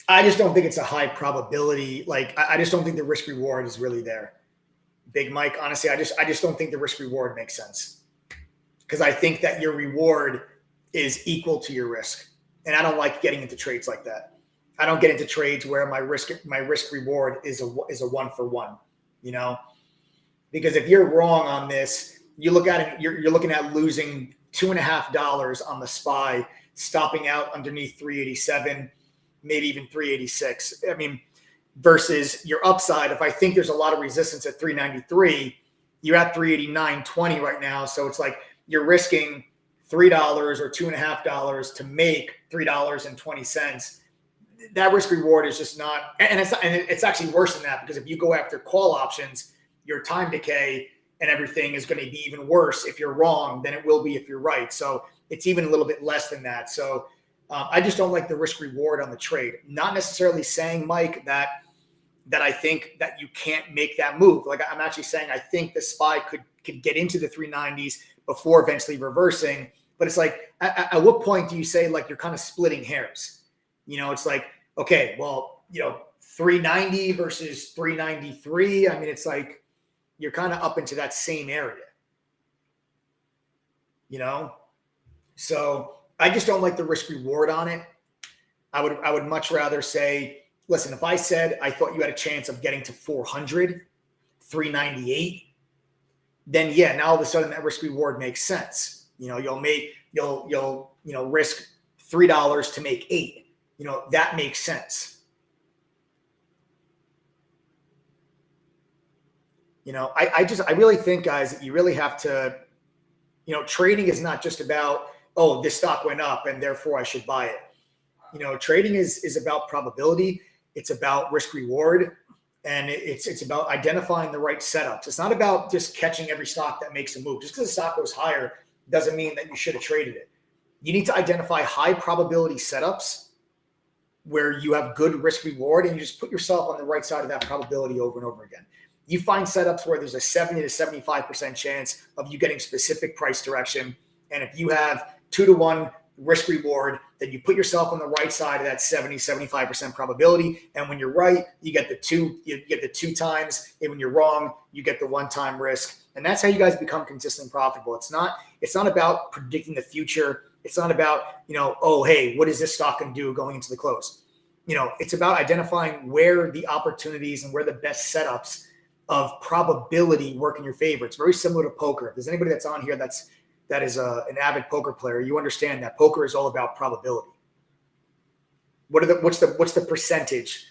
I just don't think it's a high probability. Like, I just don't think the risk reward is really there. Big Mike, honestly, I just don't think the risk reward makes sense because I think that your reward is equal to your risk. And I don't like getting into trades like that. I don't get into trades where my risk reward is a 1-for-1, you know, because if you're wrong on this, you look at it, you're looking at losing $2.50 on the SPY, stopping out underneath 387, maybe even 386. I mean, versus your upside. If I think there's a lot of resistance at 393, you're at 389.20 right now. So it's like you're risking $3 or $2.50 to make $3.20. That risk reward is just not, and it's actually worse than that because if you go after call options, your time decay and everything is going to be even worse if you're wrong than it will be if you're right. So it's even a little bit less than that. So I just don't like the risk reward on the trade. Not necessarily saying, Mike, that I think that you can't make that move. Like I'm actually saying, I think the SPY could get into the 390s before eventually reversing. But it's like, at what point do you say like you're kind of splitting hairs? You know, it's like, okay, well, 390 versus 393. I mean, it's like you're kind of up into that same area, So I just don't like the risk reward on it. I would much rather say, listen, if I said I thought you had a chance of getting to 400, 398, then yeah, now all of a sudden that risk reward makes sense. You'll risk $3 to make $8. That makes sense. I really think, guys, that you really have to, trading is not just about, oh, this stock went up and therefore I should buy it. Trading is about probability. It's about risk reward. And it's about identifying the right setups. It's not about just catching every stock that makes a move. Just because the stock goes higher doesn't mean that you should have traded it. You need to identify high probability setups where you have good risk reward and you just put yourself on the right side of that probability over and over again. You find setups where there's a 70 to 75% chance of you getting specific price direction. And if you have 2-to-1 risk reward, then you put yourself on the right side of that 70, 75% probability. And when you're right, you get the two times. And when you're wrong, you get the 1-time risk. And that's how you guys become consistently profitable. It's not about predicting the future. It's not about, oh, hey, what is this stock going to do going into the close? it's about identifying where the opportunities and where the best setups of probability work in your favor. It's very similar to poker. If there's anybody that's on here that is an avid poker player, you understand that poker is all about probability. What's the percentage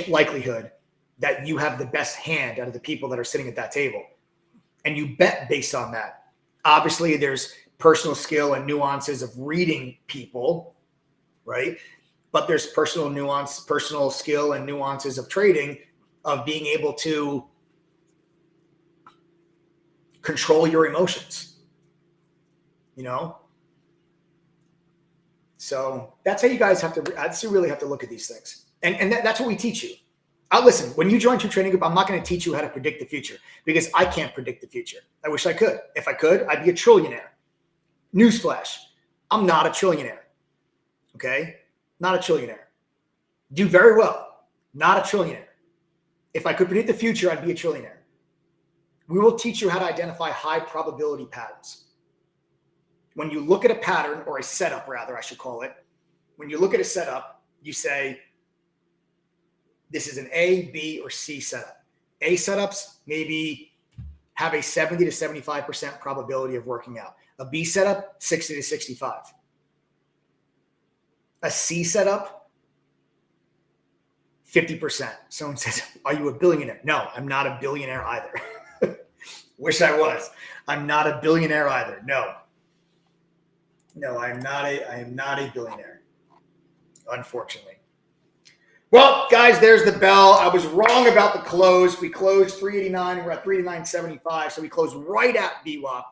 likelihood that you have the best hand out of the people that are sitting at that table? And you bet based on that. Obviously, there's personal skill and nuances of reading people, right? But there's personal skill and nuances of trading, of being able to control your emotions, So that's how you guys really have to look at these things. And that's what we teach you. Listen, when you join True Trading Group, I'm not going to teach you how to predict the future because I can't predict the future. I wish I could. If I could, I'd be a trillionaire. Newsflash, I'm not a trillionaire. Okay? Not a trillionaire. Do very well. Not a trillionaire. If I could predict the future, I'd be a trillionaire. We will teach you how to identify high probability patterns. When you look at a pattern, or a setup rather, I should call it, when you look at a setup, you say, this is an A, B, or C setup. A setups maybe have a 70 to 75% probability of working out. A B setup, 60 to 65. A C setup, 50%. Someone says, are you a billionaire? No, I'm not a billionaire either. Wish I was. I'm not a billionaire either. No, I am not a billionaire, unfortunately. Well, guys, there's the bell. I was wrong about the close. We closed 389. We're at 389.75. So we closed right at VWAP.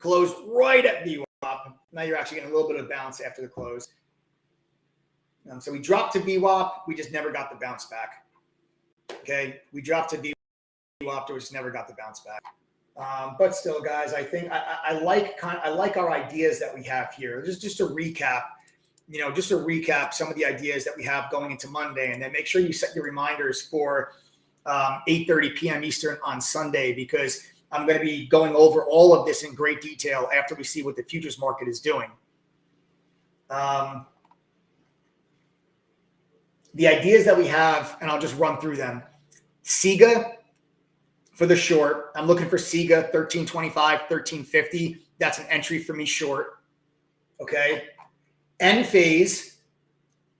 Closed right at VWAP. Now you're actually getting a little bit of bounce after the close. So we dropped to VWAP. We just never got the bounce back. Okay. We dropped to VWAP. We just never got the bounce back. But still, guys, I think I like our ideas that we have here. Just to recap. Just to recap some of the ideas that we have going into Monday, and then make sure you set your reminders for 8:30 p.m. Eastern on Sunday, because I'm going to be going over all of this in great detail after we see what the futures market is doing. The ideas that we have, and I'll just run through them. SIGA for the short. I'm looking for SIGA 1325, 1350. That's an entry for me short. Okay. N phase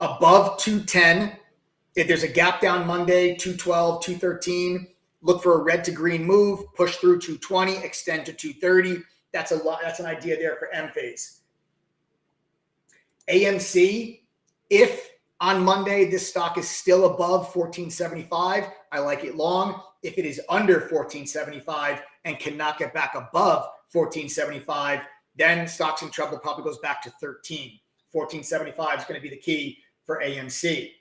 above 210. If there's a gap down Monday, 212, 213, look for a red to green move, push through 220, extend to 230. That's an idea there for M phase. AMC, if on Monday this stock is still above 1475, I like it long. If it is under 1475 and cannot get back above 1475, then stock's in trouble, probably goes back to 13. 1475 is going to be the key for AMC.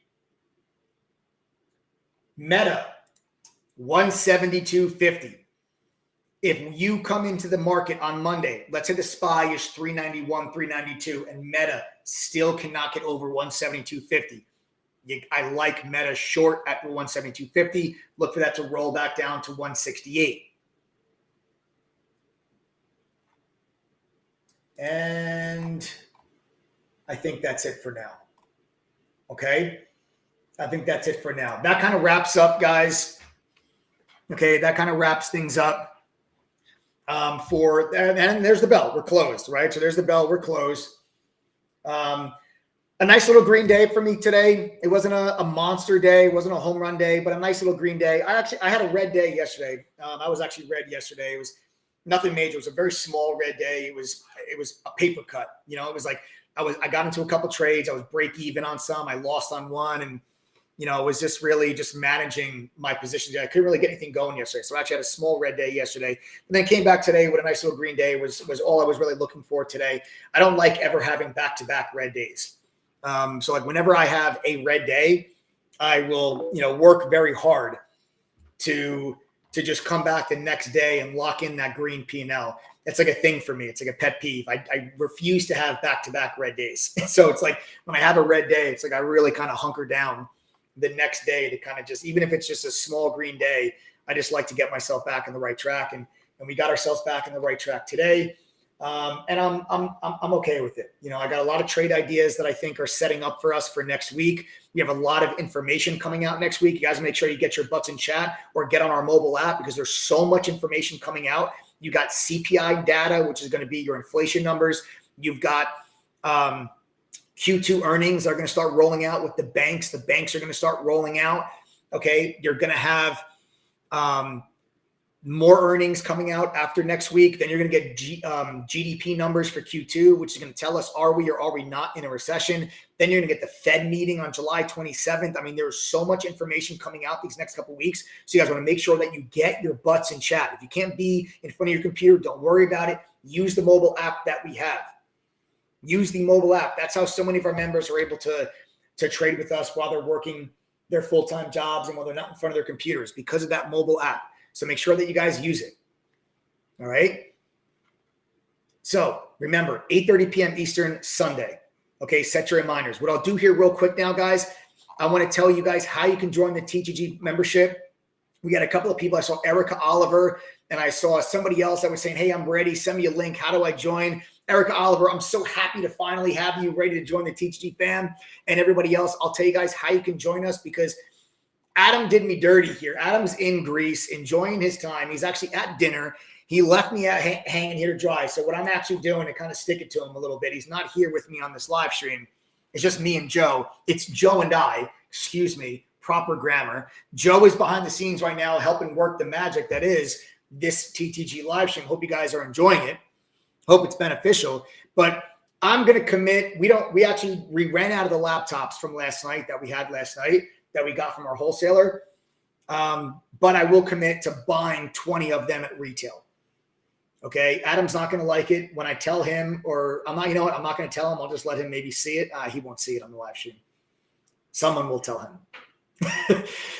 Meta, 172.50. If you come into the market on Monday, let's say the SPY is 391, 392, and Meta still cannot get over 172.50. I like Meta short at 172.50. Look for that to roll back down to 168. And I think that's it for now. Okay? I think that's it for now. That kind of wraps up, guys. Okay, that kind of wraps things up. And there's the bell. We're closed, right? So there's the bell. We're closed. A nice little green day for me today. It wasn't a monster day. It wasn't a home run day, but a nice little green day. I had a red day yesterday. I was actually red yesterday. It was nothing major. It was a very small red day. It was a paper cut. It was like I got into a couple trades. I was break even on some. I lost on one, and it was just really just managing my positions. I couldn't really get anything going yesterday. So I actually had a small red day yesterday, and then came back today with a nice little green day. Was all I was really looking for today. I don't like ever having back-to-back red days. So like whenever I have a red day, I will, work very hard to just come back the next day and lock in that green P&L. It's like a thing for me. It's like a pet peeve. I refuse to have back-to-back red days. So it's like when I have a red day, it's like I really kind of hunker down the next day to kind of just, even if it's just a small green day, I just like to get myself back on the right track. And we got ourselves back on the right track today. And I'm okay with it. You know, I got a lot of trade ideas that I think are setting up for us for next week. We have a lot of information coming out next week. You guys make sure you get your butts in chat or get on our mobile app because there's so much information coming out. You got CPI data, which is going to be your inflation numbers. You've got Q2 earnings are going to start rolling out with the banks. The banks are going to start rolling out. Okay. You're going to have more earnings coming out after next week. Then you're going to get GDP numbers for Q2, which is going to tell us, are we or are we not in a recession? Then you're going to get the Fed meeting on July 27th. I mean, there's so much information coming out these next couple of weeks. So you guys want to make sure that you get your butts in chat. If you can't be in front of your computer, don't worry about it. Use the mobile app that we have. Use the mobile app. That's how so many of our members are able to trade with us while they're working their full-time jobs and while they're not in front of their computers because of that mobile app. So make sure that you guys use it. All right. So remember, 8:30 p.m. Eastern Sunday. Okay. Set your reminders. What I'll do here real quick now, guys, I want to tell you guys how you can join the TTG membership. We got a couple of people. I saw Erica Oliver and I saw somebody else that was saying, hey, I'm ready. Send me a link. How do I join? Erica Oliver, I'm so happy to finally have you ready to join the TTG fam. And everybody else, I'll tell you guys how you can join us because Adam did me dirty here. Adam's in Greece, enjoying his time. He's actually at dinner. He left me hanging here to dry. So what I'm actually doing to kind of stick it to him a little bit, he's not here with me on this live stream. It's just me and Joe. It's Joe and I, excuse me, proper grammar. Joe is behind the scenes right now helping work the magic that is this TTG live stream. Hope you guys are enjoying it. Hope it's beneficial. But I'm going to commit. We ran out of the laptops from last night that we had last night that we got from our wholesaler. But I will commit to buying 20 of them at retail. Okay. Adam's not going to like it when I tell him, or I'm not, you know what? I'm not going to tell him. I'll just let him maybe see it. He won't see it on the live stream. Someone will tell him.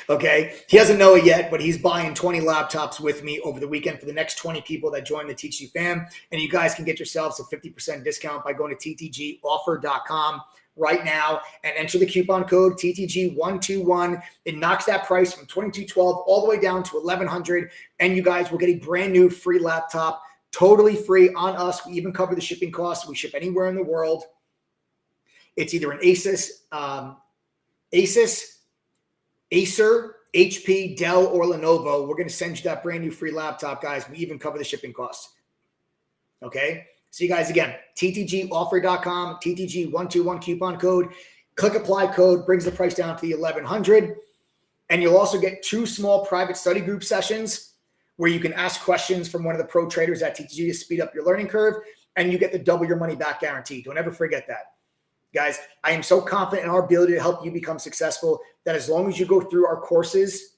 Okay. He doesn't know it yet, but he's buying 20 laptops with me over the weekend for the next 20 people that join the TTG fam. And you guys can get yourselves a 50% discount by going to ttgoffer.com right now and enter the coupon code TTG121. It knocks that price from $22.12 all the way down to $1,100. And you guys will get a brand new free laptop, totally free on us. We even cover the shipping costs. We ship anywhere in the world. It's either an Acer, HP, Dell, or Lenovo. We're going to send you that brand new free laptop, guys. We even cover the shipping costs. Okay. See you guys again. TTGoffer.com, TTG121 coupon code. Click apply code, brings the price down to the $1,100. And you'll also get 2 small private study group sessions where you can ask questions from one of the pro traders at TTG to speed up your learning curve. And you get the double your money back guarantee. Don't ever forget that. Guys, I am so confident in our ability to help you become successful that as long as you go through our courses,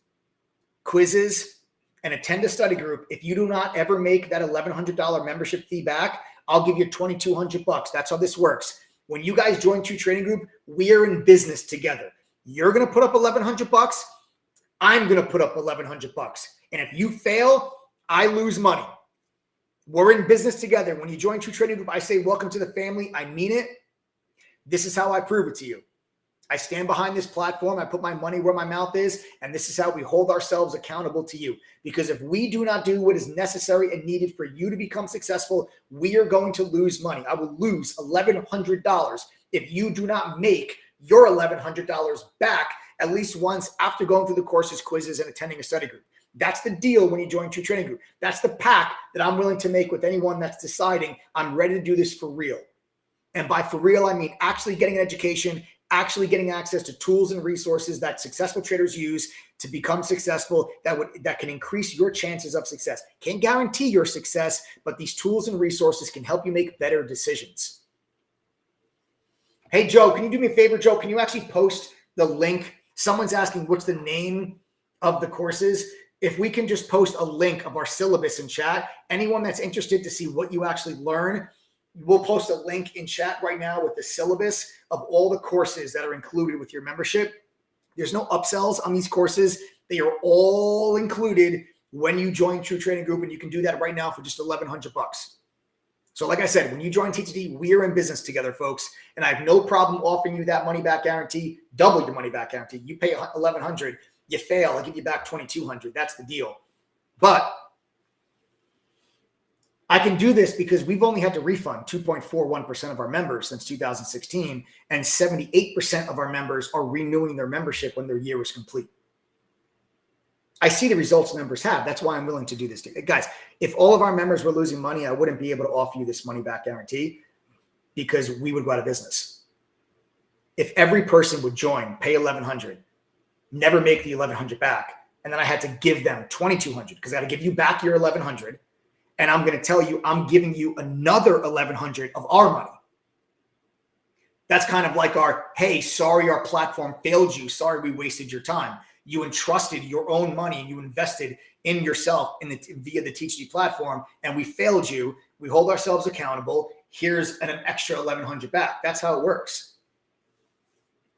quizzes, and attend a study group, if you do not ever make that $1,100 membership fee back, I'll give you $2,200. That's how this works. When you guys join True Trading Group, we are in business together. You're going to put up $1,100. I'm going to put up $1,100. And if you fail, I lose money. We're in business together. When you join True Trading Group, I say, welcome to the family. I mean it. This is how I prove it to you. I stand behind this platform. I put my money where my mouth is. And this is how we hold ourselves accountable to you. Because if we do not do what is necessary and needed for you to become successful, we are going to lose money. I will lose $1,100 if you do not make your $1,100 back at least once after going through the courses, quizzes, and attending a study group. That's the deal when you join True Trading Group. That's the pact that I'm willing to make with anyone that's deciding I'm ready to do this for real. And by for real, I mean actually getting an education, actually getting access to tools and resources that successful traders use to become successful that can increase your chances of success. Can't guarantee your success, but these tools and resources can help you make better decisions. Hey, Joe, can you do me a favor, Joe? Can you actually post the link? Someone's asking what's the name of the courses. If we can just post a link of our syllabus in chat, anyone that's interested to see what you actually learn, we'll post a link in chat right now with the syllabus of all the courses that are included with your membership. There's no upsells on these courses. They are all included when you join True Trading Group, and you can do that right now for just $1,100. So like I said, when you join TTD, we are in business together, folks, and I have no problem offering you that money back guarantee, double your money back guarantee. You pay $1,100, you fail, I give you back $2,200. That's the deal. But I can do this because we've only had to refund 2.41% of our members since 2016, and 78% of our members are renewing their membership when their year is complete. I see the results members have. That's why I'm willing to do this. Guys, if all of our members were losing money, I wouldn't be able to offer you this money back guarantee because we would go out of business. If every person would join, pay $1,100, never make the $1,100 back, and then I had to give them $2,200 because I got to give you back your $1,100, and I'm going to tell you I'm giving you another $1,100 of our money. That's kind of like our, hey, sorry our platform failed you. Sorry we wasted your time. You entrusted your own money and you invested in yourself via the TeachD platform, and we failed you. We hold ourselves accountable. Here's an extra $1,100 back. That's how it works.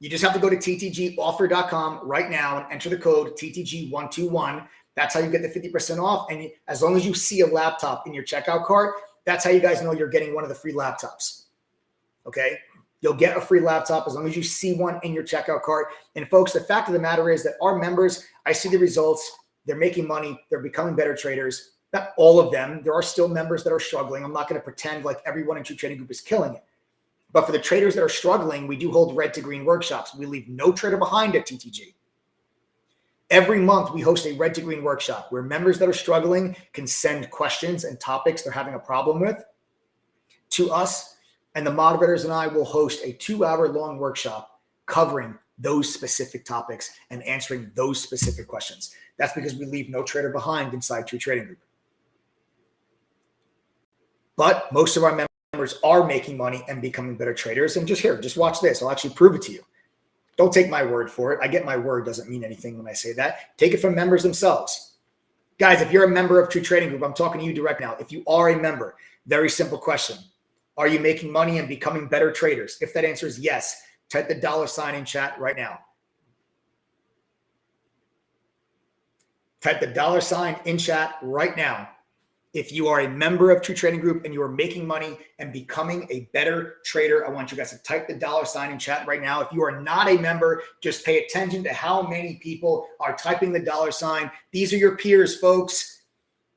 You just have to go to ttgoffer.com right now and enter the code TTG121. That's how you get the 50% off. And as long as you see a laptop in your checkout cart, that's how you guys know you're getting one of the free laptops. Okay? You'll get a free laptop as long as you see one in your checkout cart. And folks, the fact of the matter is that our members, I see the results. They're making money. They're becoming better traders. Not all of them. There are still members that are struggling. I'm not going to pretend like everyone in True Trading Group is killing it. But for the traders that are struggling, we do hold red to green workshops. We leave no trader behind at TTG. Every month, we host a red to green workshop where members that are struggling can send questions and topics they're having a problem with to us. And the moderators and I will host a 2-hour-long workshop covering those specific topics and answering those specific questions. That's because we leave no trader behind inside True Trading Group. But most of our members are making money and becoming better traders. And just watch this. I'll actually prove it to you. Don't take my word for it. I get my word doesn't mean anything when I say that. Take it from members themselves. Guys, if you're a member of True Trading Group, I'm talking to you direct now. If you are a member, very simple question. Are you making money and becoming better traders? If that answer is yes, type the $ in chat right now. Type the $ in chat right now. If you are a member of True Trading Group and you are making money and becoming a better trader, I want you guys to type the $ in chat right now. If you are not a member, just pay attention to how many people are typing the $. These are your peers, folks.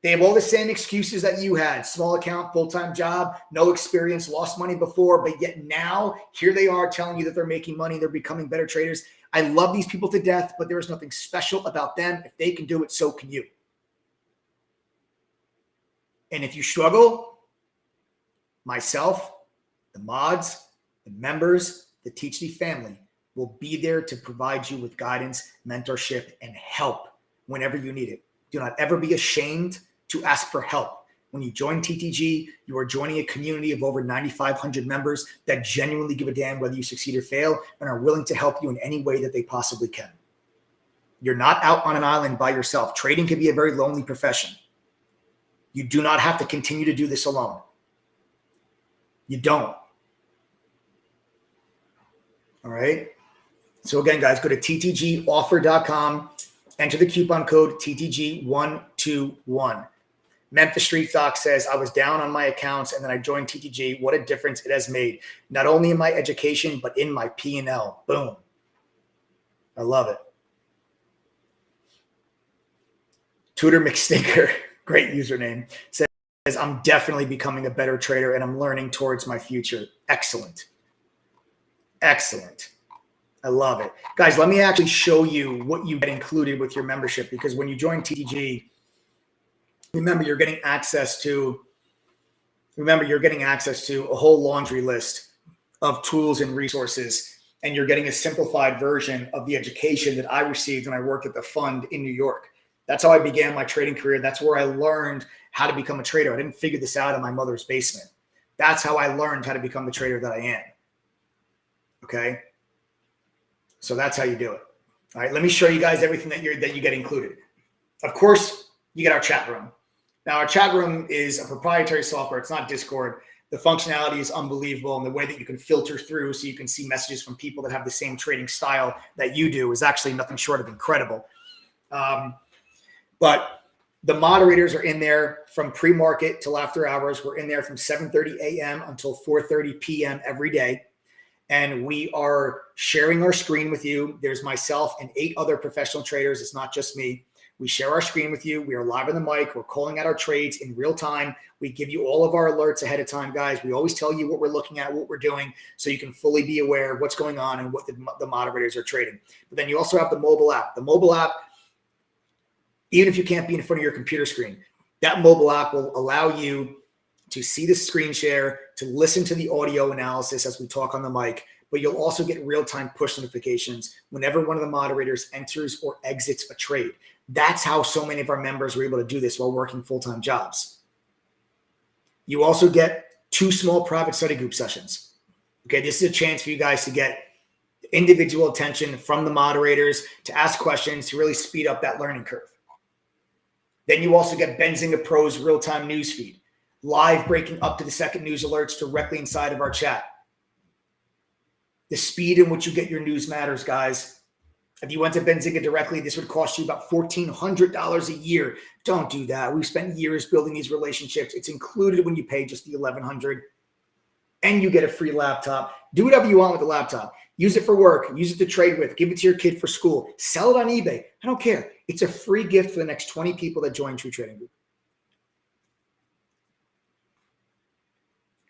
They have all the same excuses that you had. Small account, full-time job, no experience, lost money before, but yet now here they are telling you that they're making money, they're becoming better traders. I love these people to death, but there is nothing special about them. If they can do it, so can you. And if you struggle, myself, the mods, the members, the TeachD family will be there to provide you with guidance, mentorship, and help whenever you need it. Do not ever be ashamed to ask for help. When you join TTG, you are joining a community of over 9,500 members that genuinely give a damn whether you succeed or fail and are willing to help you in any way that they possibly can. You're not out on an island by yourself. Trading can be a very lonely profession. You do not have to continue to do this alone. You don't. All right? So again, guys, go to ttgoffer.com, enter the coupon code TTG121. Memphis Street Doc says, I was down on my accounts and then I joined TTG. What a difference it has made, not only in my education, but in my P&L. Boom. I love it. Tutor McStinker, great username, says, I'm definitely becoming a better trader and I'm learning towards my future. Excellent. Excellent. I love it. Guys, let me actually show you what you get included with your membership, because when you join TTG, remember you're getting access to a whole laundry list of tools and resources, and you're getting a simplified version of the education that I received when I worked at the fund in New York. That's how I began my trading career. That's where I learned how to become a trader. I didn't figure this out in my mother's basement. That's how I learned how to become the trader that I am. Okay? So that's how you do it. All right, let me show you guys everything that you get included. Of course, you get our chat room. Now, our chat room is a proprietary software. It's not Discord. The functionality is unbelievable, and the way that you can filter through so you can see messages from people that have the same trading style that you do is actually nothing short of incredible. But the moderators are in there from pre-market till after hours. We're in there from 7:30 a.m. until 4:30 p.m. every day. And we are sharing our screen with you. There's myself and 8 other professional traders. It's not just me. We share our screen with you. We are live on the mic. We're calling out our trades in real time. We give you all of our alerts ahead of time, guys. We always tell you what we're looking at, what we're doing, so you can fully be aware of what's going on and what the moderators are trading. But then you also have the mobile app. The mobile app, even if you can't be in front of your computer screen, that mobile app will allow you to see the screen share, to listen to the audio analysis as we talk on the mic, but you'll also get real-time push notifications whenever one of the moderators enters or exits a trade. That's how so many of our members are able to do this while working full-time jobs. You also get 2 small private study group sessions. Okay, this is a chance for you guys to get individual attention from the moderators, to ask questions, to really speed up that learning curve. Then you also get Benzinga Pro's real-time news feed, live breaking up to the second news alerts directly inside of our chat. The speed in which you get your news matters, guys. If you went to Benzinga directly, this would cost you about $1,400 a year. Don't do that. We've spent years building these relationships. It's included when you pay just the $1,100, and you get a free laptop. Do whatever you want with the laptop. Use it for work. Use it to trade with. Give it to your kid for school. Sell it on eBay. I don't care. It's a free gift for the next 20 people that join True Trading Group.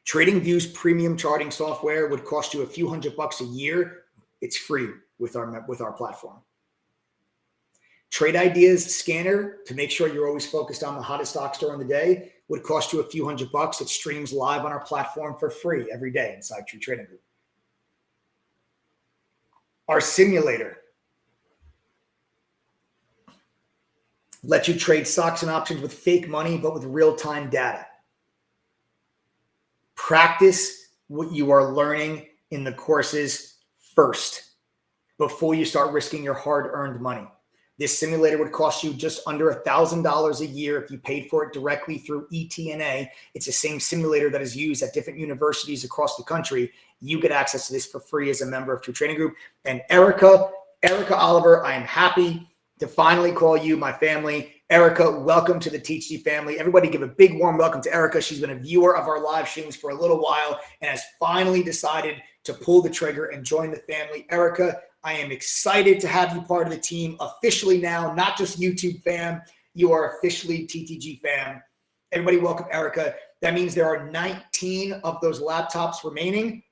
TradingView's premium charting software would cost you a few $100 a year. It's free with our platform. Trade Ideas scanner, to make sure you're always focused on the hottest stocks during the day, would cost you a few $100. It streams live on our platform for free every day inside True Trading Group. Our simulator lets you trade stocks and options with fake money, but with real-time data. Practice what you are learning in the courses first before you start risking your hard-earned money. This simulator would cost you just under $1,000 a year if you paid for it directly through ETNA. It's the same simulator that is used at different universities across the country. You get access to this for free as a member of True Trading Group. And Erica Oliver, I am happy to finally call you my family. Erica, welcome to the TeachD family. Everybody give a big warm welcome to Erica. She's been a viewer of our live streams for a little while and has finally decided to pull the trigger and join the family. Erica, I am excited to have you part of the team officially now, not just YouTube fam. You are officially TTG fam. Everybody welcome Erica. That means there are 19 of those laptops remaining.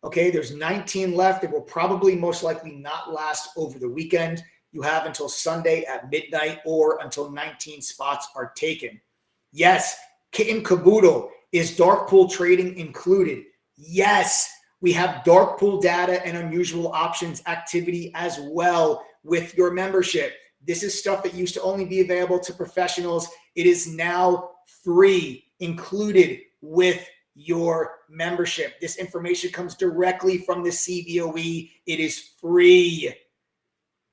Okay, there's 19 left. It will probably most likely not last over the weekend. You have until Sunday at midnight or until 19 spots are taken. Yes, Kitten Caboodle. Is dark pool trading included? Yes, we have dark pool data and unusual options activity as well with your membership. This is stuff that used to only be available to professionals. It is now free, included with your membership. This information comes directly from the CBOE. It is free.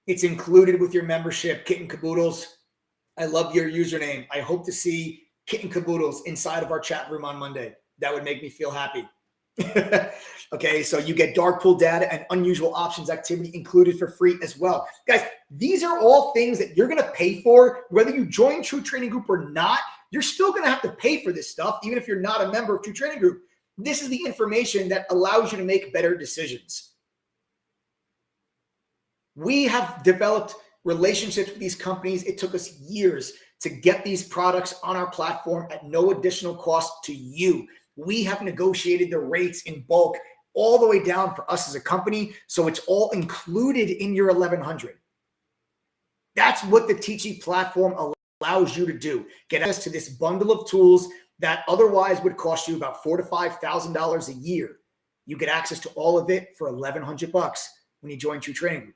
It's included with your membership. Kitten Caboodles, I love your username. I hope to see Kitten Caboodles inside of our chat room on Monday. That would make me feel happy. Okay, so you get dark pool data and unusual options activity included for free as well. Guys, these are all things that you're going to pay for. Whether you join True Trading Group or not, you're still going to have to pay for this stuff, even if you're not a member of True Trading Group. This is the information that allows you to make better decisions. We have developed relationships with these companies. It took us years to get these products on our platform at no additional cost to you. We have negotiated the rates in bulk all the way down for us as a company, so it's all included in your $1,100. That's what the Teachy platform allows you to do. Get access to this bundle of tools that otherwise would cost you about $4,000 to $5,000 a year. You get access to all of it for $1,100 when you join True Trading Group.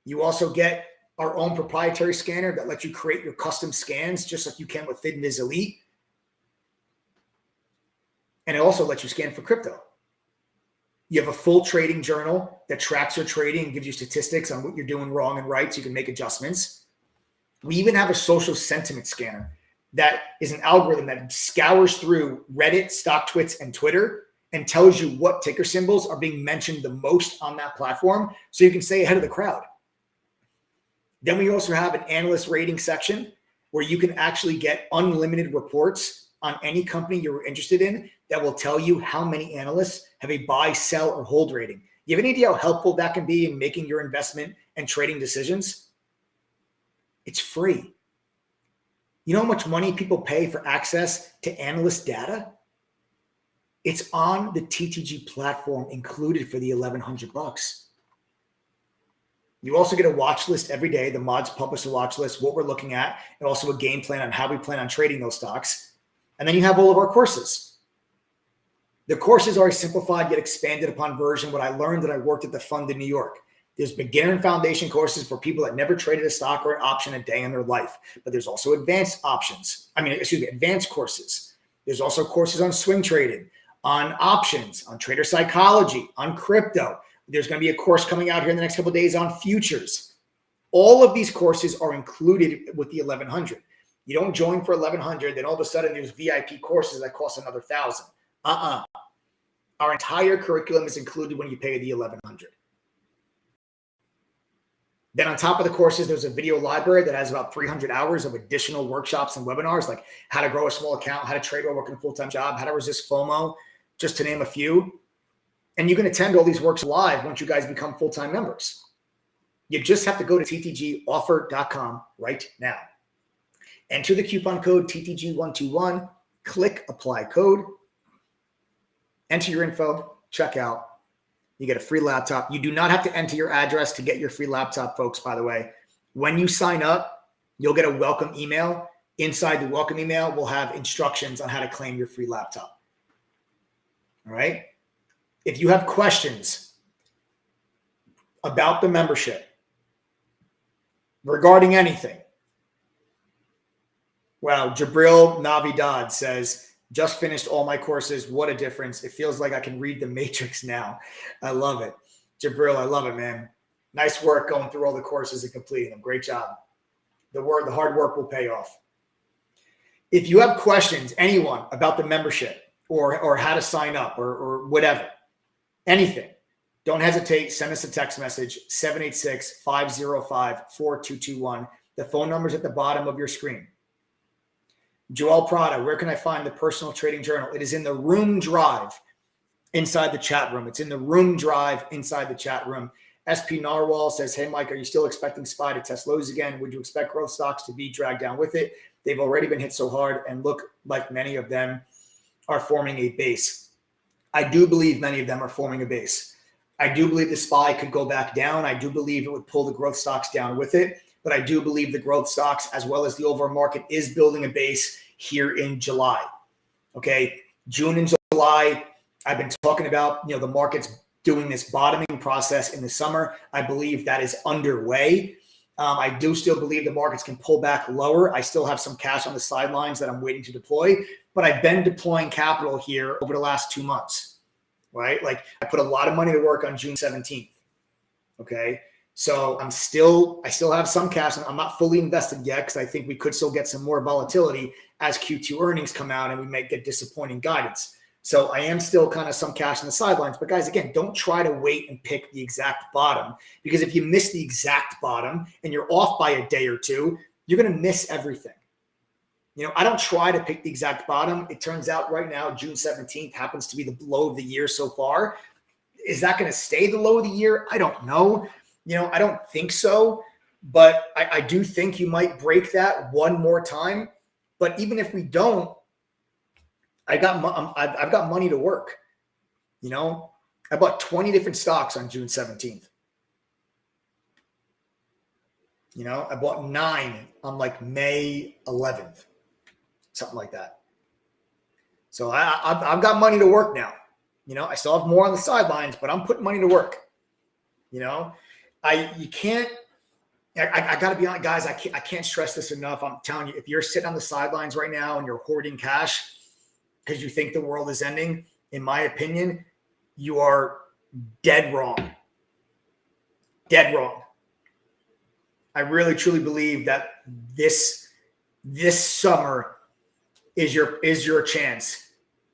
You also get our own proprietary scanner that lets you create your custom scans just like you can with FinViz Elite. And it also lets you scan for crypto. You have a full trading journal that tracks your trading and gives you statistics on what you're doing wrong and right so you can make adjustments. We even have a social sentiment scanner that is an algorithm that scours through Reddit, StockTwits, and Twitter and tells you what ticker symbols are being mentioned the most on that platform so you can stay ahead of the crowd. Then we also have an analyst rating section where you can actually get unlimited reports on any company you're interested in that will tell you how many analysts have a buy, sell, or hold rating. You have any idea how helpful that can be in making your investment and trading decisions? It's free. You know how much money people pay for access to analyst data? It's on the TTG platform included for the $1,100. You also get a watch list every day. The mods publish a watch list, what we're looking at, and also a game plan on how we plan on trading those stocks. And then you have all of our courses. The courses are a simplified yet expanded upon version. What I learned when I worked at the fund in New York. There's beginner and foundation courses for people that never traded a stock or an option a day in their life. But there's also advanced advanced courses. There's also courses on swing trading, on options, on trader psychology, on crypto. There's going to be a course coming out here in the next couple of days on futures. All of these courses are included with the 1,100. You don't join for 1,100, then all of a sudden there's VIP courses that cost another 1,000. Our entire curriculum is included when you pay the 1,100. Then on top of the courses, there's a video library that has about 300 hours of additional workshops and webinars, like how to grow a small account, how to trade while working a full-time job, how to resist FOMO, just to name a few. And you can attend all these workshops live once you guys become full-time members. You just have to go to ttgoffer.com right now. Enter the coupon code TTG121, click apply code, enter your info, check out. You get a free laptop. You do not have to enter your address to get your free laptop, folks, by the way. When you sign up, you'll get a welcome email. Inside the welcome email, we'll have instructions on how to claim your free laptop. All right? If you have questions about the membership regarding anything, wow, Jabril Navidad says, just finished all my courses. What a difference. It feels like I can read the Matrix now. I love it. Jabril, I love it, man. Nice work going through all the courses and completing them. Great job. The hard work will pay off. If you have questions, anyone, about the membership or how to sign up or whatever, anything, don't hesitate. Send us a text message, 786-505-4221. The phone number is at the bottom of your screen. Joel Prada, where can I find the personal trading journal? It is in the room drive inside the chat room. It's in the room drive inside the chat room. SP Narwhal says, hey, Mike, are you still expecting SPY to test lows again? Would you expect growth stocks to be dragged down with it? They've already been hit so hard and look like many of them are forming a base. I do believe many of them are forming a base. I do believe the SPY could go back down. I do believe it would pull the growth stocks down with it. But I do believe the growth stocks, as well as the overall market, is building a base here in July. Okay, June and July, I've been talking about, the market's doing this bottoming process in the summer. I believe that is underway. I do still believe the markets can pull back lower. I still have some cash on the sidelines that I'm waiting to deploy, but I've been deploying capital here over the last 2 months, right? Like I put a lot of money to work on June 17th. Okay. So I still have some cash. I'm not fully invested yet because I think we could still get some more volatility as Q2 earnings come out and we might get disappointing guidance. So I am still kind of some cash on the sidelines. But guys, again, don't try to wait and pick the exact bottom, because if you miss the exact bottom and you're off by a day or two, you're going to miss everything. I don't try to pick the exact bottom. It turns out right now, June 17th happens to be the low of the year so far. Is that going to stay the low of the year? I don't know. I don't think so, but I do think you might break that one more time. But even if we don't, I've got money to work. I bought 20 different stocks on June 17th. I bought 9 on like May 11th, something like that. So I've got money to work now. I still have more on the sidelines, but I'm putting money to work. I got to be honest, guys. I can't stress this enough. I'm telling you, if you're sitting on the sidelines right now and you're hoarding cash because you think the world is ending, in my opinion, you are dead wrong. Dead wrong. I really truly believe that this summer is your chance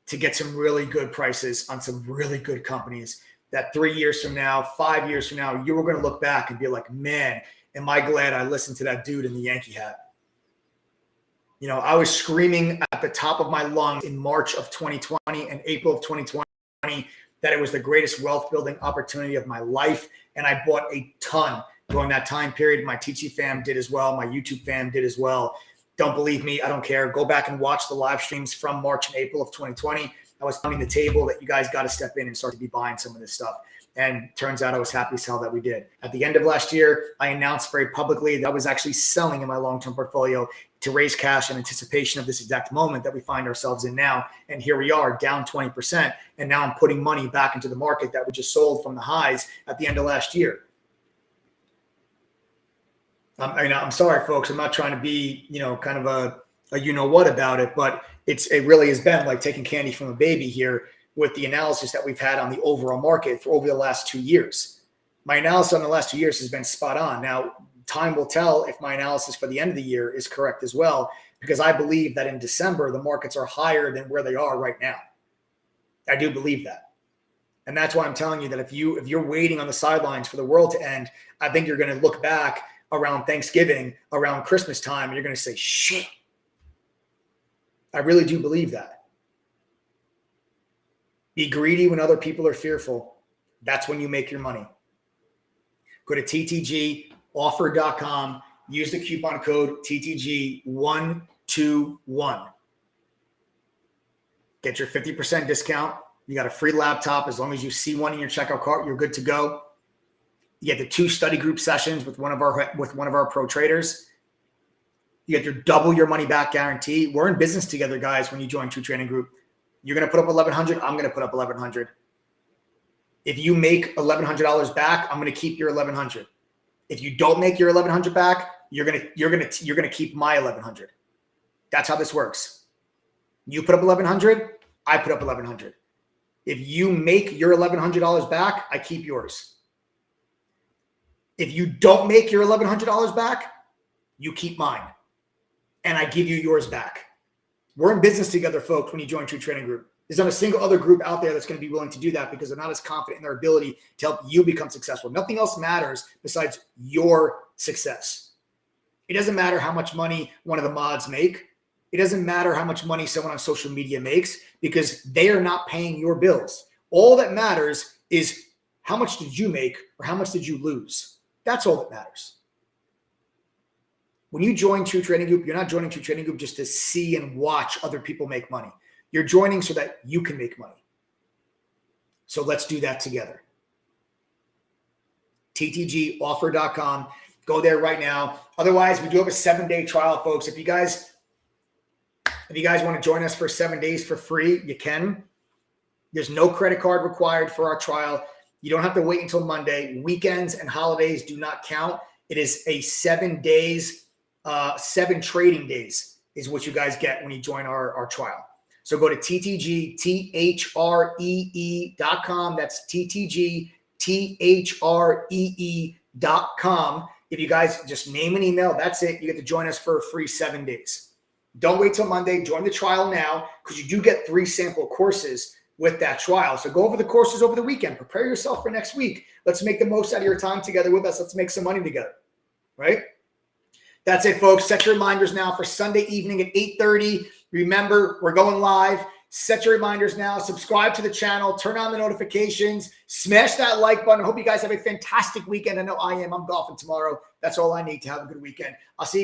to get some really good prices on some really good companies that 3 years from now, 5 years from now, you were going to look back and be like, man, am I glad I listened to that dude in the Yankee hat. I was screaming at the top of my lungs in March of 2020 and April of 2020 that it was the greatest wealth building opportunity of my life. And I bought a ton during that time period. My TT fam did as well. My YouTube fam did as well. Don't believe me? I don't care. Go back and watch the live streams from March and April of 2020. I was pounding the table that you guys got to step in and start to be buying some of this stuff. And turns out I was happy as hell that we did. At the end of last year, I announced very publicly that I was actually selling in my long-term portfolio to raise cash in anticipation of this exact moment that we find ourselves in now. And here we are, down 20%. And now I'm putting money back into the market that we just sold from the highs at the end of last year. I'm sorry, folks. I'm not trying to be, kind of a you-know-what about it, but it really has been like taking candy from a baby here with the analysis that we've had on the overall market for over the last 2 years. My analysis on the last 2 years has been spot on. Now, time will tell if my analysis for the end of the year is correct as well, because I believe that in December, the markets are higher than where they are right now. I do believe that. And that's why I'm telling you that if you're waiting on the sidelines for the world to end, I think you're going to look back around Thanksgiving, around Christmas time, and you're going to say, shit. I really do believe that. Be greedy when other people are fearful. That's when you make your money. Go to ttgoffer.com. Use the coupon code TTG121. Get your 50% discount. You got a free laptop. As long as you see one in your checkout cart, you're good to go. You get the 2 study group sessions with one of our pro traders. You get your double your money back guarantee. We're in business together, guys. When you join True Trading Group, you're going to put up 1,100. I'm going to put up 1,100. If you make $1,100 back, I'm going to keep your 1,100. If you don't make your 1,100 back, you're going to keep my 1,100. That's how this works. You put up 1,100. I put up 1,100. If you make your $1,100 back, I keep yours. If you don't make your $1,100 back, you keep mine. And I give you yours back. We're in business together, folks, when you join True Trading Group. There's not a single other group out there that's going to be willing to do that because they're not as confident in their ability to help you become successful. Nothing else matters besides your success. It doesn't matter how much money one of the mods make. It doesn't matter how much money someone on social media makes because they are not paying your bills. All that matters is how much did you make or how much did you lose? That's all that matters. When you join True Trading Group, you're not joining True Trading Group just to see and watch other people make money. You're joining so that you can make money. So let's do that together. ttgoffer.com. Go there right now. Otherwise, we do have a 7-day trial, folks. If you guys want to join us for 7 days for free, you can. There's no credit card required for our trial. You don't have to wait until Monday. Weekends and holidays do not count. It is a 7 days, 7 trading days is what you guys get when you join our trial. So go to ttgthree.com. That's ttgthree.com. If you guys just name an email, that's it. You get to join us for a free 7 days. Don't wait till Monday. Join the trial now because you do get 3 sample courses with that trial. So go over the courses over the weekend. Prepare yourself for next week. Let's make the most out of your time together with us. Let's make some money together, right? That's it, folks. Set your reminders now for Sunday evening at 8:30. Remember, we're going live. Set your reminders now. Subscribe to the channel. Turn on the notifications. Smash that like button. I hope you guys have a fantastic weekend. I know I am. I'm golfing tomorrow. That's all I need to have a good weekend. I'll see you.